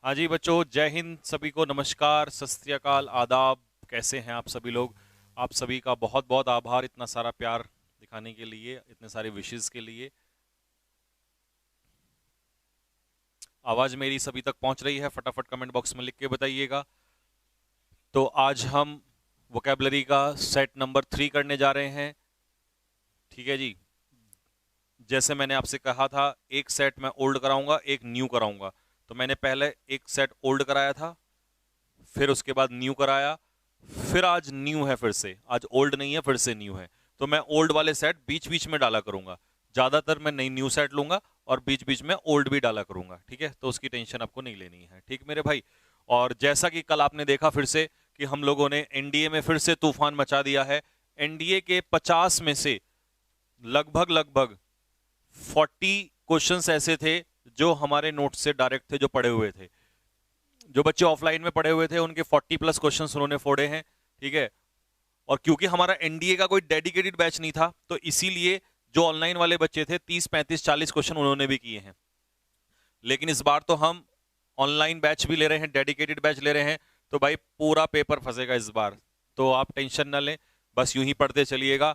हाँ जी बच्चों, जय हिंद। सभी को नमस्कार, सत श्री अकाल, आदाब। कैसे हैं आप सभी लोग? आप सभी का बहुत बहुत आभार इतना सारा प्यार दिखाने के लिए, इतने सारे विशेस के लिए। आवाज़ मेरी सभी तक पहुंच रही है? फटाफट कमेंट बॉक्स में लिख के बताइएगा। तो आज हम वोकेबलरी का सेट नंबर 3 करने जा रहे हैं। ठीक है जी। जैसे मैंने आपसे कहा था, एक सेट मैं ओल्ड कराऊंगा, एक न्यू कराऊंगा। तो मैंने पहले एक सेट ओल्ड कराया था, फिर उसके बाद न्यू कराया, फिर आज न्यू है, फिर से आज ओल्ड नहीं है, फिर से न्यू है। तो मैं ओल्ड वाले सेट बीच बीच में डाला करूंगा। ज्यादातर मैं नई न्यू सेट लूंगा और बीच बीच में ओल्ड भी डाला करूंगा। ठीक है, तो उसकी टेंशन आपको नहीं लेनी है। ठीक मेरे भाई। और जैसा कि कल आपने देखा फिर से कि हम लोगों ने एनडीए में फिर से तूफान मचा दिया है। एनडीए के 50 में से लगभग लगभग 40 क्वेश्चंस ऐसे थे जो हमारे नोट्स से डायरेक्ट थे, जो पढ़े हुए थे। जो बच्चे ऑफलाइन में पढ़े हुए थे उनके 40 प्लस क्वेश्चंस उन्होंने फोड़े हैं। ठीक है। और क्योंकि हमारा एनडीए का कोई डेडिकेटेड बैच नहीं था, तो इसीलिए जो ऑनलाइन वाले बच्चे थे 30 35 40 क्वेश्चन उन्होंने भी किए हैं। लेकिन इस बार तो हम ऑनलाइन बैच भी ले रहे हैं, डेडिकेटेड बैच ले रहे हैं। तो भाई पूरा पेपर फंसेगा इस बार। तो आप टेंशन ना लें, बस यूं ही पढ़ते चलिएगा।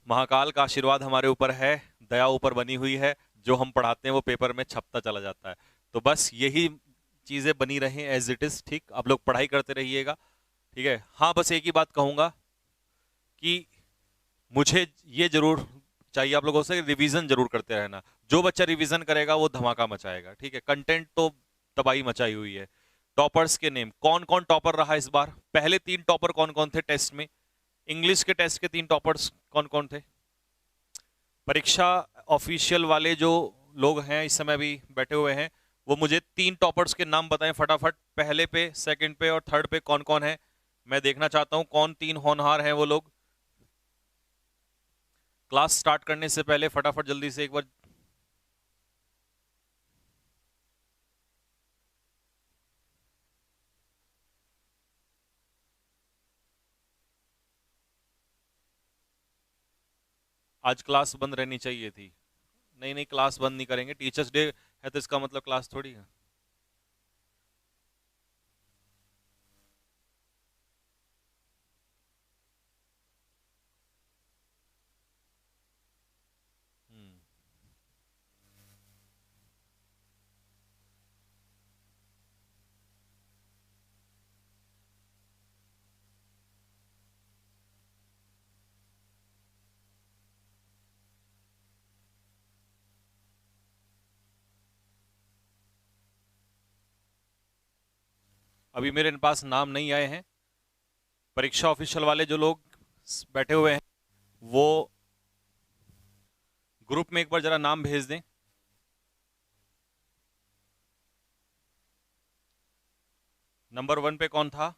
महाकाल का आशीर्वाद हमारे ऊपर है, दया ऊपर बनी हुई है। जो हम पढ़ाते हैं वो पेपर में छपता चला जाता है। तो बस यही चीजें बनी रहें एज इट इज। ठीक, आप लोग पढ़ाई करते रहिएगा। ठीक है। हाँ, बस एक ही बात कहूंगा कि मुझे ये जरूर चाहिए आप लोगों से, रिवीजन जरूर करते रहना। जो बच्चा रिवीजन करेगा वो धमाका मचाएगा। ठीक है, कंटेंट तो तबाही मचाई हुई है। टॉपर्स के नेम, कौन कौन टॉपर रहा इस बार? पहले 3 टॉपर कौन कौन थे टेस्ट में? इंग्लिश के टेस्ट के 3 टॉपर्स कौन कौन थे? परीक्षा ऑफिशियल वाले जो लोग हैं इस समय भी बैठे हुए हैं, वो मुझे 3 टॉपर्स के नाम बताएं फटाफट। पहले पे, सेकंड पे और थर्ड पे कौन कौन है? मैं देखना चाहता हूं कौन 3 होनहार हैं वो लोग। क्लास स्टार्ट करने से पहले फटाफट जल्दी से एक बार। आज क्लास बंद रहनी चाहिए थी। नहीं नहीं, क्लास बंद नहीं करेंगे। टीचर्स डे है तो इसका मतलब क्लास थोड़ी है। हम्म। अभी मेरे पास नाम नहीं आए हैं। परीक्षा ऑफिशियल वाले जो लोग बैठे हुए हैं वो ग्रुप में एक बार जरा नाम भेज दें। नंबर 1 पे कौन था?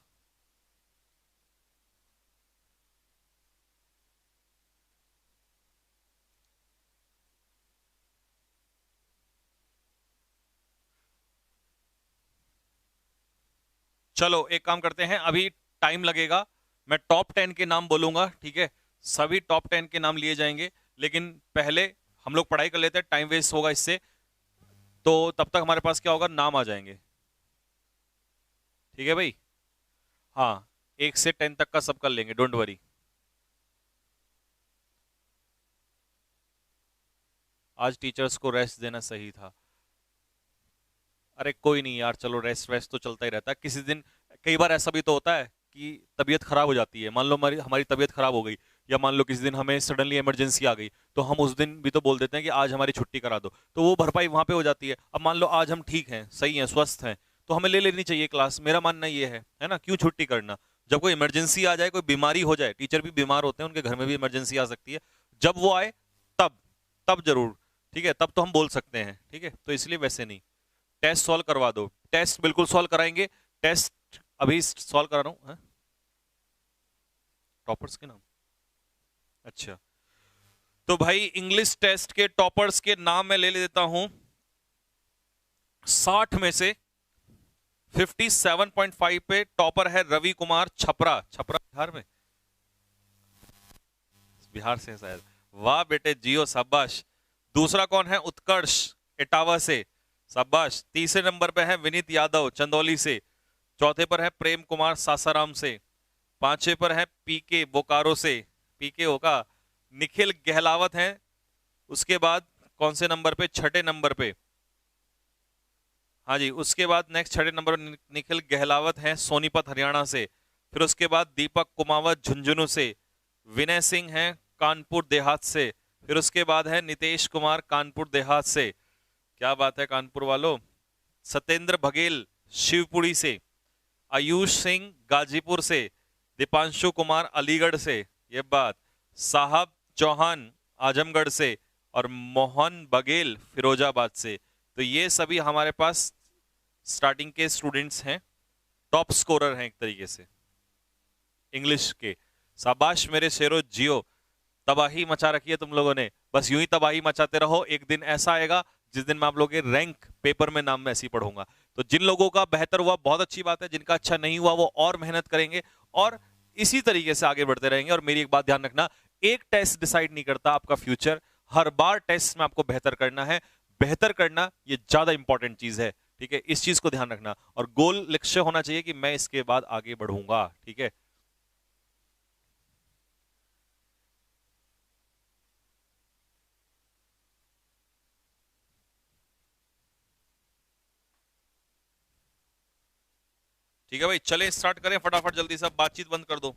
चलो एक काम करते हैं, अभी टाइम लगेगा। मैं टॉप 10 के नाम बोलूंगा। ठीक है, सभी टॉप 10 के नाम लिए जाएंगे। लेकिन पहले हम लोग पढ़ाई कर लेते हैं, टाइम वेस्ट होगा इससे। तो तब तक हमारे पास क्या होगा, नाम आ जाएंगे। ठीक है भाई। हाँ, 1 से 10 तक का सब कर लेंगे, डोंट वरी। आज टीचर्स को रेस्ट देना सही था। अरे कोई नहीं यार, चलो रेस्ट वेस्ट तो चलता ही रहता है किसी दिन। कई बार ऐसा भी तो होता है कि तबीयत खराब हो जाती है। मान लो हमारी हमारी तबीयत खराब हो गई, या मान लो किसी दिन हमें सडनली इमरजेंसी आ गई, तो हम उस दिन भी तो बोल देते हैं कि आज हमारी छुट्टी करा दो, तो वो भरपाई वहां पे हो जाती है। अब मान लो आज हम ठीक हैं, सही हैं, स्वस्थ हैं, तो हमें ले लेनी चाहिए क्लास। मेरा मानना ये है ना? क्यों छुट्टी करना? जब कोई इमरजेंसी आ जाए, कोई बीमारी हो जाए, टीचर भी बीमार होते हैं, उनके घर में भी इमरजेंसी आ सकती है, जब वो आए तब, तब जरूर। ठीक है, तब तो हम बोल सकते हैं। ठीक है, तो इसलिए वैसे नहीं। टेस्ट सॉल्व करवा दो, टेस्ट बिल्कुल सॉल्व कराएंगे। टेस्ट अभी सॉल्व करा रहा हूं। टॉपर्स के नाम, अच्छा। तो भाई इंग्लिश टेस्ट के टॉपर्स के नाम मैं ले लेता हूं। 60 में से 57.5 पे टॉपर है रवि कुमार, छपरा। छपरा बिहार में, बिहार से है शायद। वाह बेटे, जियो, शाबाश। दूसरा कौन है? उत्कर्ष, इटावा से। शाबाश। तीसरे नंबर पे है विनीत यादव चंदौली से। चौथे पर है प्रेम कुमार सासाराम से। पांचवे पर है पीके बोकारो से। पीके होगा। निखिल गहलावत हैं। उसके बाद कौन से नंबर पे? छठे नंबर पे। हाँ जी, उसके बाद नेक्स्ट छठे नंबर पर निखिल गहलावत हैं सोनीपत हरियाणा से। फिर उसके बाद दीपक कुमावत झुंझुनू से। विनय सिंह हैं कानपुर देहात से। फिर उसके बाद है नितेश कुमार कानपुर देहात से। क्या बात है कानपुर वालों। सत्येंद्र बघेल शिवपुरी से। आयुष सिंह गाजीपुर से। दीपांशु कुमार अलीगढ़ से। ये बात। साहब चौहान आजमगढ़ से। और मोहन बघेल फिरोजाबाद से। तो ये सभी हमारे पास स्टार्टिंग के स्टूडेंट्स हैं, टॉप स्कोरर हैं एक तरीके से इंग्लिश के। शाबाश मेरे शेरो जियो। तबाही मचा रखी है तुम लोगों ने, बस यूं ही तबाही मचाते रहो। एक दिन ऐसा आएगा जिस दिन मैं आप लोगों के रैंक पेपर में नाम में ऐसे ही पढ़ूंगा। तो जिन लोगों का बेहतर हुआ बहुत अच्छी बात है, जिनका अच्छा नहीं हुआ वो और मेहनत करेंगे और इसी तरीके से आगे बढ़ते रहेंगे। और मेरी एक बात ध्यान रखना, एक टेस्ट डिसाइड नहीं करता आपका फ्यूचर। हर बार टेस्ट में आपको बेहतर करना है। बेहतर करना ये ज्यादा इंपॉर्टेंट चीज है, ठीक है। इस चीज को ध्यान रखना और गोल लक्ष्य होना चाहिए कि मैं इसके बाद आगे बढ़ूंगा, ठीक है। ठीक है भाई, चले स्टार्ट करें फटाफट, जल्दी से बातचीत बंद कर दो।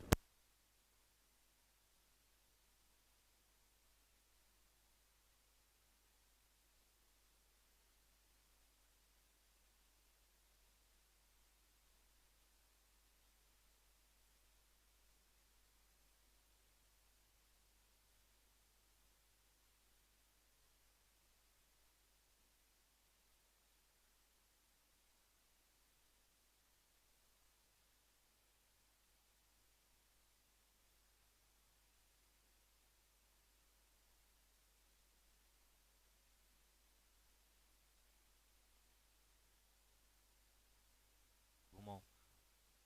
घुमाओ,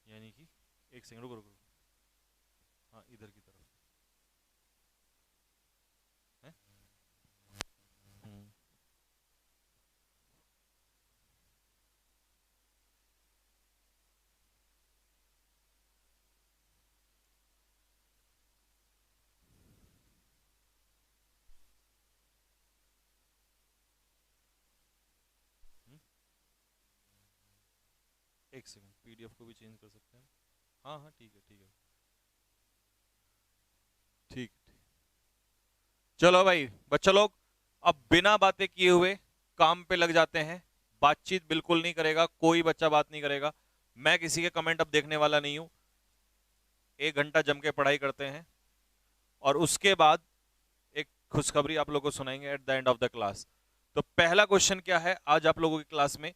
यानी कि एक सेकंड रुको रुको। हाँ, इधर की तरफ है। हम्म, हम्म, एक सेकंड, पीडीएफ को भी चेंज कर सकते हैं। हाँ हाँ ठीक है ठीक है। ठीक। चलो भाई बच्चा लोग, अब बिना बातें किए हुए काम पे लग जाते हैं। बातचीत बिल्कुल नहीं करेगा, कोई बच्चा बात नहीं करेगा। मैं किसी के कमेंट अब देखने वाला नहीं हूं। 1 घंटा जम के पढ़ाई करते हैं और उसके बाद एक खुशखबरी आप लोगों को सुनाएंगे at the end of the class. तो पहला क्वेश्चन क्या है आज आप लोगों की क्लास में?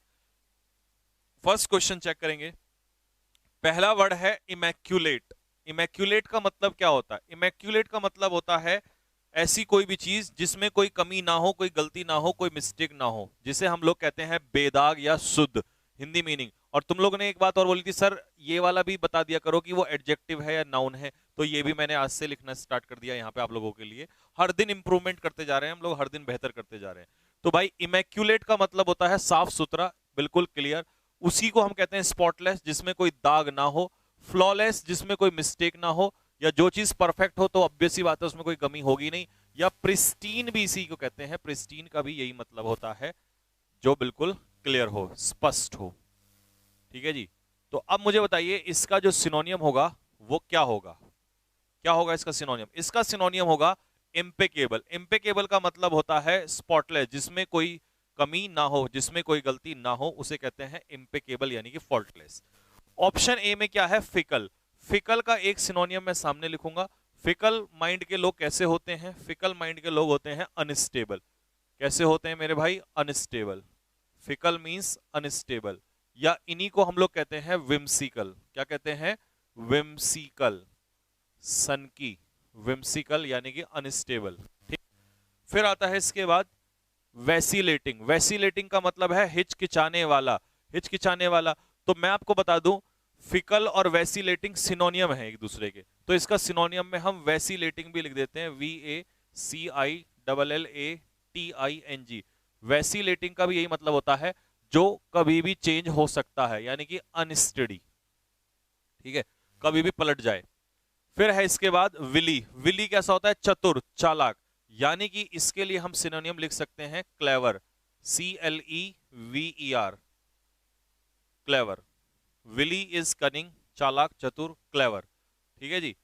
फर्स्ट क्वेश्चन चेक करेंगे। पहला वर्ड है इमैक्युलेट। इमैक्युलेट का मतलब क्या होता है? इमैक्युलेट का मतलब होता है ऐसी कोई भी चीज जिसमें कोई कमी ना हो, कोई गलती ना हो, कोई मिस्टेक ना हो, जिसे हम लोग कहते हैं बेदाग या शुद्ध, हिंदी मीनिंग। और तुम लोगों ने एक बात और बोली थी, सर ये वाला भी बता दिया करो कि वो एडजेक्टिव है या नाउन है। तो ये भी मैंने आज से लिखना स्टार्ट कर दिया यहाँ पे आप लोगों के लिए। हर दिन इंप्रूवमेंट करते जा रहे हैं हम लोग, हर दिन बेहतर करते जा रहे हैं। तो भाई इमैक्युलेट का मतलब होता है साफ सुथरा, बिल्कुल क्लियर। उसी को हम कहते हैं स्पॉटलेस, जिसमें कोई दाग ना हो। फ्लॉलेस, जिसमें कोई मिस्टेक ना हो। या जो चीज परफेक्ट हो तो ऑब्वियस सी बात है उसमें कोई कमी होगी नहीं। या प्रिस्टीन भी इसी को कहते हैं। प्रिस्टीन का भी यही मतलब होता है, जो बिल्कुल क्लियर हो, स्पष्ट हो। ठीक है जी। तो अब मुझे बताइए इसका जो सिनोनियम होगा वो क्या होगा? क्या होगा इसका सिनोनियम? इसका सिनोनियम होगा इम्पेकेबल। इम्पेकेबल का मतलब होता है स्पॉटलेस, जिसमें कोई कमी ना हो, जिसमें कोई गलती ना हो, उसे कहते हैं इम्पेकेबल यानी कि फॉल्टलेस। ऑप्शन ए में क्या है? फिकल। फिकल का एक सिनोनियम मैं सामने लिखूंगा। फिकल माइंड के लोग कैसे होते हैं? फिकल माइंड के लोग होते हैं अनस्टेबल। कैसे होते हैं मेरे भाई? अनस्टेबल। Fickle means unstable. या इन्हीं को हम लोग कहते हैं विम्सिकल। क्या कहते हैं? विम्सिकल। सन की विम्सिकल यानी कि अनस्टेबल। ठीक। फिर आता है इसके बाद वैसिलेटिंग। वैसिलेटिंग का मतलब है हिचकिचाने वाला। हिचकिचाने वाला। तो मैं आपको बता दूं, फिकल और वैसिलेटिंग सिनोनियम है एक दूसरे के। तो इसका सिनोनियम में हम वैसिलेटिंग भी लिख देते हैं, VACILLATING। वैसिलेटिंग का भी यही मतलब होता है, जो कभी भी चेंज हो सकता है, यानी कि अनस्टेडी, ठीक है, कभी भी पलट जाए। फिर है इसके बाद विली। विली कैसा होता है? चतुर, चालाक, यानी कि इसके लिए हम सिनोनिम लिख सकते हैं clever, CLEVER, clever. Wily is cunning, चालाक, चतुर, क्लेवर, ठीक है जी।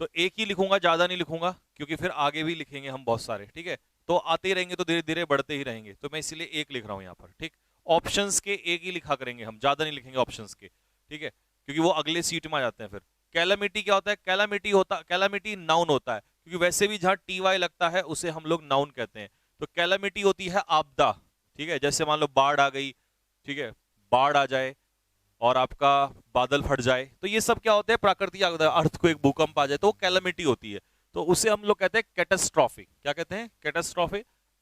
तो एक ही लिखूंगा, ज्यादा नहीं लिखूंगा, क्योंकि फिर आगे भी लिखेंगे हम बहुत सारे, ठीक है, तो आते ही रहेंगे, तो धीरे धीरे बढ़ते ही रहेंगे, तो मैं इसीलिए एक लिख रहा हूं यहां पर, ठीक। ऑप्शंस के एक ही लिखा करेंगे हम, ज्यादा नहीं लिखेंगे ऑप्शंस के, ठीक है, क्योंकि वो अगले सीट में आ जाते हैं फिर। कैलामिटी क्या होता है? कैलामिटी नाउन होता है, क्योंकि वैसे भी जहां TY लगता है उसे हम लोग नाउन कहते हैं। तो कैलामिटी होती है आपदा, ठीक है, जैसे मान लो बाढ़ आ गई, ठीक है, बाढ़ आ जाए और आपका बादल फट जाए, तो ये सब क्या होते हैं? प्राकृतिक आपदा, अर्थक्वेक, भूकंप आ जाए, तो वो कैलामिटी होती है। तो उसे हम लोग कहते हैं कैटास्ट्रॉफी। क्या कहते हैं? कैटास्ट्रॉफी,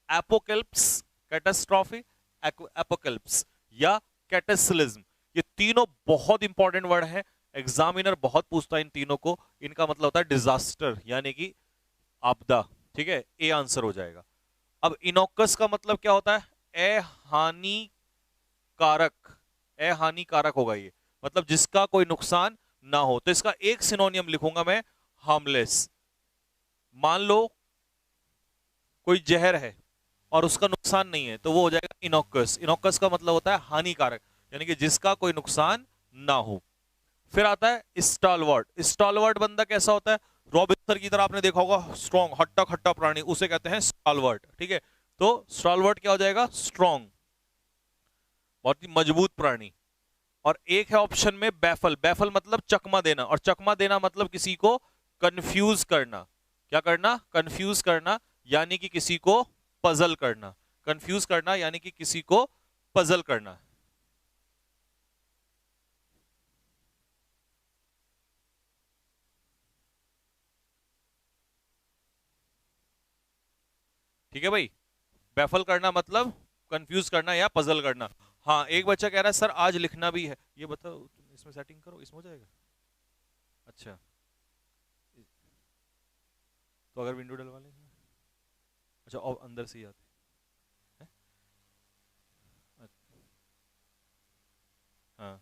एपोकैलिप्स, कैटास्ट्रॉफी, एपोकैलिप्स या कैटास्लिज्म। ये तीनों बहुत इंपॉर्टेंट वर्ड हैं, एग्जामिनर बहुत पूछता है इन तीनों को। इनका मतलब होता है डिजास्टर, यानी कि आपदा, ठीक है, ए आंसर हो जाएगा। अब इनोकस का मतलब क्या होता है? अहानिकारक, अहानिकारक होगा ये, मतलब जिसका कोई नुकसान ना हो। तो इसका एक सिनोनियम लिखूंगा मैं, हार्मलेस। मान लो कोई जहर है और उसका नुकसान नहीं है, तो वो हो जाएगा इनोकस। इनोकस का मतलब होता है हानिकारक, यानी कि जिसका कोई नुकसान ना हो। फिर आता है स्टालवर्ट। स्टालवर्ट बंदा कैसा होता है? रॉबिन्सन की तरह आपने देखा होगा, स्ट्रॉन्ग, हट्टा खट्टा प्राणी, उसे कहते हैं स्टालवर्ट, ठीक है। तो स्टालवर्ट क्या हो जाएगा? स्ट्रॉन्ग, बहुत ही मजबूत प्राणी। और एक है ऑप्शन में बैफल। बैफल मतलब चकमा देना, और चकमा देना मतलब किसी को कंफ्यूज करना। क्या करना? कंफ्यूज करना, यानी कि किसी को पजल करना। कंफ्यूज करना यानी कि किसी को पजल करना। ठीक है भाई, बैफल करना मतलब कंफ्यूज करना या पजल करना। हाँ, एक बच्चा कह रहा है सर आज लिखना भी है, ये बताओ, इसमें सेटिंग करो, इसमें हो जाएगा। अच्छा, तो अगर विंडो डलवा लें। अच्छा, और अंदर से ही आते हैं? हाँ,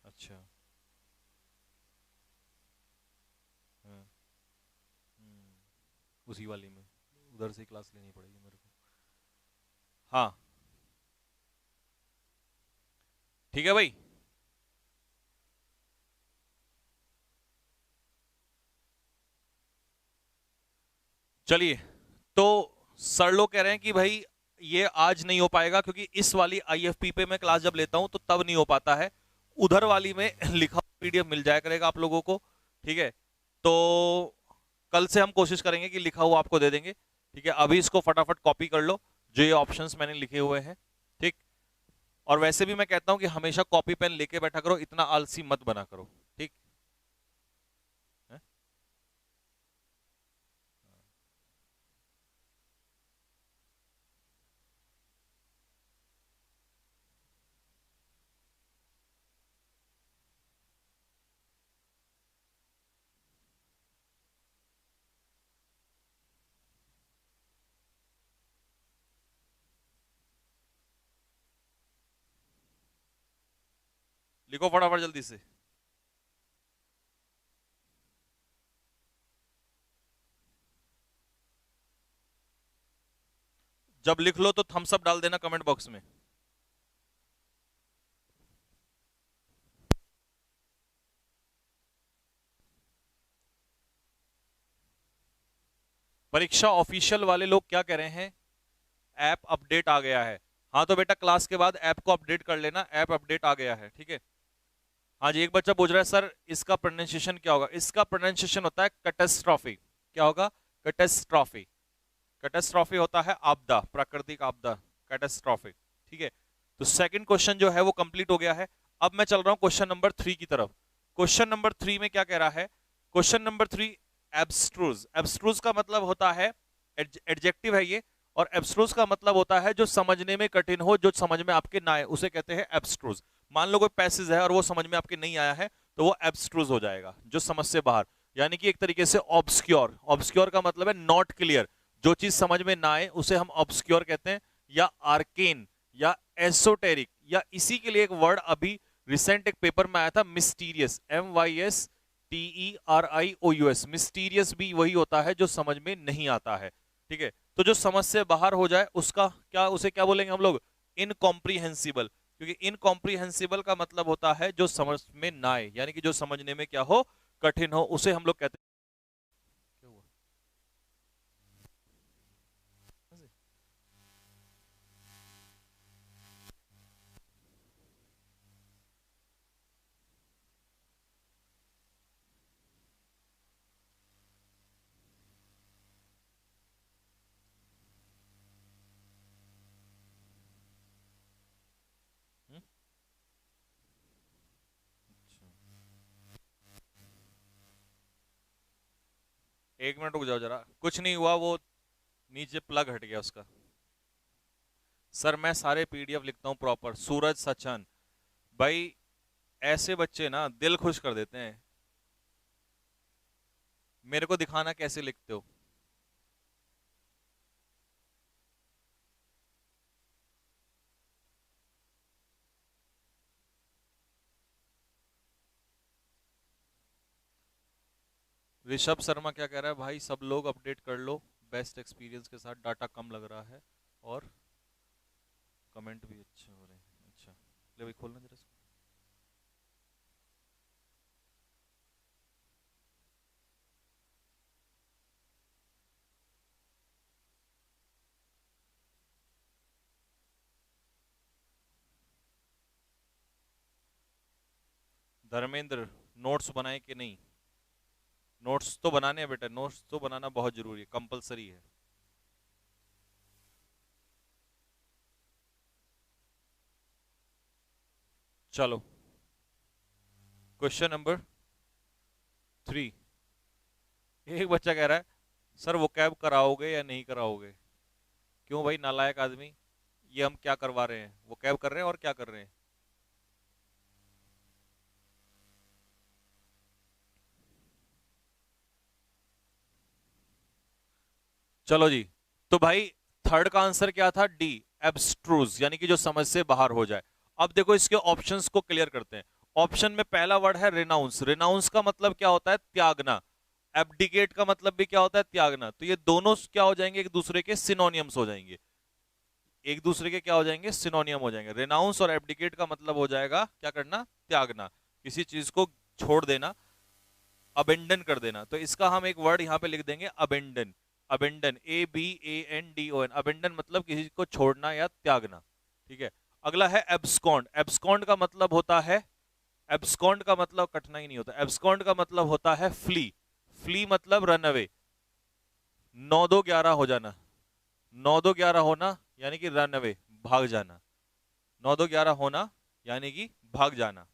अच्छा, हाँ, उसी वाली में उधर से क्लास लेनी पड़ेगी मेरे को। हाँ, ठीक है भाई। चलिए, तो सर लोग कह रहे हैं कि भाई ये आज नहीं हो पाएगा, क्योंकि इस वाली IFP पे मैं क्लास जब लेता हूं तो तब नहीं हो पाता है। उधर वाली में लिखा PDF मिल जाया करेगा आप लोगों को, ठीक है। तो कल से हम कोशिश करेंगे कि लिखा हुआ आपको दे देंगे, ठीक है। अभी इसको फटाफट कॉपी कर लो, जो ये ऑप्शंस मैंने लिखे हुए हैं, ठीक। और वैसे भी मैं कहता हूं कि हमेशा कॉपी पेन लेके बैठा करो, इतना आलसी मत बना करो, ठीक है। लिखो फटाफट जल्दी से। जब लिख लो तो थम्स अप डाल देना कमेंट बॉक्स में। परीक्षा ऑफिशियल वाले लोग क्या कह रहे हैं? ऐप अपडेट आ गया है। हाँ, तो बेटा क्लास के बाद ऐप को अपडेट कर लेना, ऐप अपडेट आ गया है, ठीक है। हाँ जी, एक बच्चा पूछ रहा है सर इसका प्रोनाउंसिएशन क्या होगा? इसका प्रोनाउंसिएशन होता है कैटास्ट्रॉफी। क्या होगा? कैटास्ट्रॉफी। कैटास्ट्रॉफी होता है आपदा, प्राकृतिक आपदा, कैटास्ट्रॉफी, ठीक है। तो सेकंड क्वेश्चन जो है वो कंप्लीट हो गया है। अब मैं चल रहा हूं क्वेश्चन नंबर 3 की तरफ। क्वेश्चन नंबर 3 में क्या कह रहा है? Question number 3, एब्स्ट्रूज। एब्स्ट्रूज का मतलब होता है, एडजेक्टिव है ये, और एब्स्ट्रूज का मतलब होता है जो समझने में कठिन हो, जो समझ में आपके ना आए, उसे कहते हैं एब्स्ट्रूज। मान लो कोई पैसेज है और वो समझ में आपके नहीं आया है, तो वो एब्स्ट्रूज हो जाएगा, जो समझ से बाहर। यानी कि एक तरीके से ऑब्सक्योर। ऑब्सक्योर का मतलब है नॉट क्लियर, जो चीज समझ में ना आए उसे हम ऑब्सक्योर कहते हैं, या आर्केन या एसोटेरिक, या इसी के लिए एक वर्ड अभी रिसेंट एक पेपर में आया था, मिस्टीरियस, MYSTERIOUS। मिस्टीरियस भी वही होता है जो समझ में नहीं आता है, ठीक है। तो जो समझ से बाहर हो जाए उसका क्या, उसे क्या बोलेंगे हम लोग, इनकॉम्प्रीहेंसिबल। क्योंकि इनकॉम्प्रीहेंसिबल का मतलब होता है जो समझ में ना आए, यानी कि जो समझने में क्या हो, कठिन हो, उसे हम लोग कहते हैं। क्या हुआ? हम्म? अच्छा। एक मिनट रुक जाओ जरा, कुछ नहीं हुआ, वो नीचे प्लग हट गया उसका। सर मैं सारे PDF लिखता हूँ प्रॉपर। सूरज सचन भाई, ऐसे बच्चे ना दिल खुश कर देते हैं। मेरे को दिखाना कैसे लिखते हो। ऋषभ शर्मा क्या कह रहा है भाई, सब लोग अपडेट कर लो, बेस्ट एक्सपीरियंस के साथ, डाटा कम लग रहा है और कमेंट भी अच्छे हो रहे हैं। अच्छा ले भाई, खोलना जरा इसको। धर्मेंद्र, नोट्स बनाए कि नहीं? नोट्स तो बनाने हैं बेटा, नोट्स तो बनाना बहुत जरूरी है, कंपलसरी है। चलो क्वेश्चन नंबर 3। एक बच्चा कह रहा है सर वो कैब कराओगे या नहीं कराओगे? क्यों भाई नालायक आदमी, ये हम क्या करवा रहे हैं, वो कैब कर रहे हैं और क्या कर रहे हैं। चलो जी, तो भाई थर्ड का आंसर क्या था, डी, एब्स्ट्रूज, यानी कि जो समझ से बाहर हो जाए। अब देखो इसके ऑप्शंस को क्लियर करते हैं। ऑप्शन में पहला वर्ड है रिनाउंस। रिनाउंस का मतलब क्या होता है, त्यागना। एब्डिकेट का मतलब भी क्या होता है, त्यागना। तो ये दोनों क्या हो जाएंगे, एक दूसरे के सिनोनियम्स हो जाएंगे। एक दूसरे के क्या हो जाएंगे, सिनोनियम हो जाएंगे। रिनाउंस और एब्डिकेट का मतलब हो जाएगा क्या करना, त्यागना, किसी चीज को छोड़ देना, अबेंडन कर देना। तो इसका हम एक वर्ड यहां पे लिख देंगे, अबेंडन। अबेंडन, ABANDON, अबेंडन मतलब किसी को छोड़ना या त्यागना, ठीक है। अगला है एब्सकॉन्ड। एब्सकॉन्ड का मतलब होता है, एब्सकॉन्ड का मतलब कठिनाई नहीं होता, एब्सकॉन्ड का मतलब होता है फ्ली। फ्ली मतलब रन अवे, 9 2 11 हो जाना। 9 2 11 होना यानी कि रन अवे, भाग जाना। 9 2 11 होना यानी कि भाग जाना।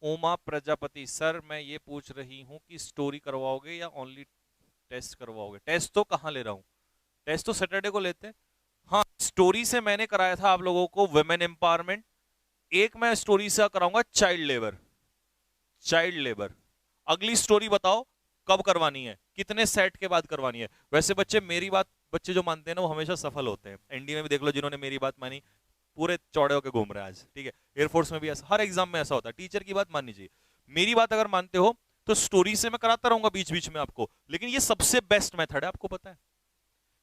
उमा प्रजापति, सर मैं ये पूछ रही हूं कि स्टोरी करवाओगे या ओनली टेस्ट करवाओगे? टेस्ट तो कहां ले रहा हूं, टेस्ट तो सैटरडे को लेते हैं। हाँ, स्टोरी से मैंने कराया था आप लोगों को वुमेन एम्पावरमेंट। एक मैं स्टोरी से कराऊंगा चाइल्ड लेबर। चाइल्ड लेबर, अगली स्टोरी बताओ कब करवानी है, कितने सेट के बाद करवानी है। वैसे बच्चे मेरी बात, बच्चे जो मानते हैं ना वो हमेशा सफल होते हैं। एनडी में भी देख लो, जिन्होंने मेरी बात मानी पूरे चौड़े होकर घूम रहे हैं आज, ठीक है। एयरफोर्स में भी ऐसा, हर एग्जाम में ऐसा होता है, टीचर की बात माननी चाहिए। मेरी बात अगर मानते हो तो स्टोरी से मैं कराता रहूंगा बीच बीच में आपको, लेकिन ये सबसे बेस्ट मेथड है, आपको पता है,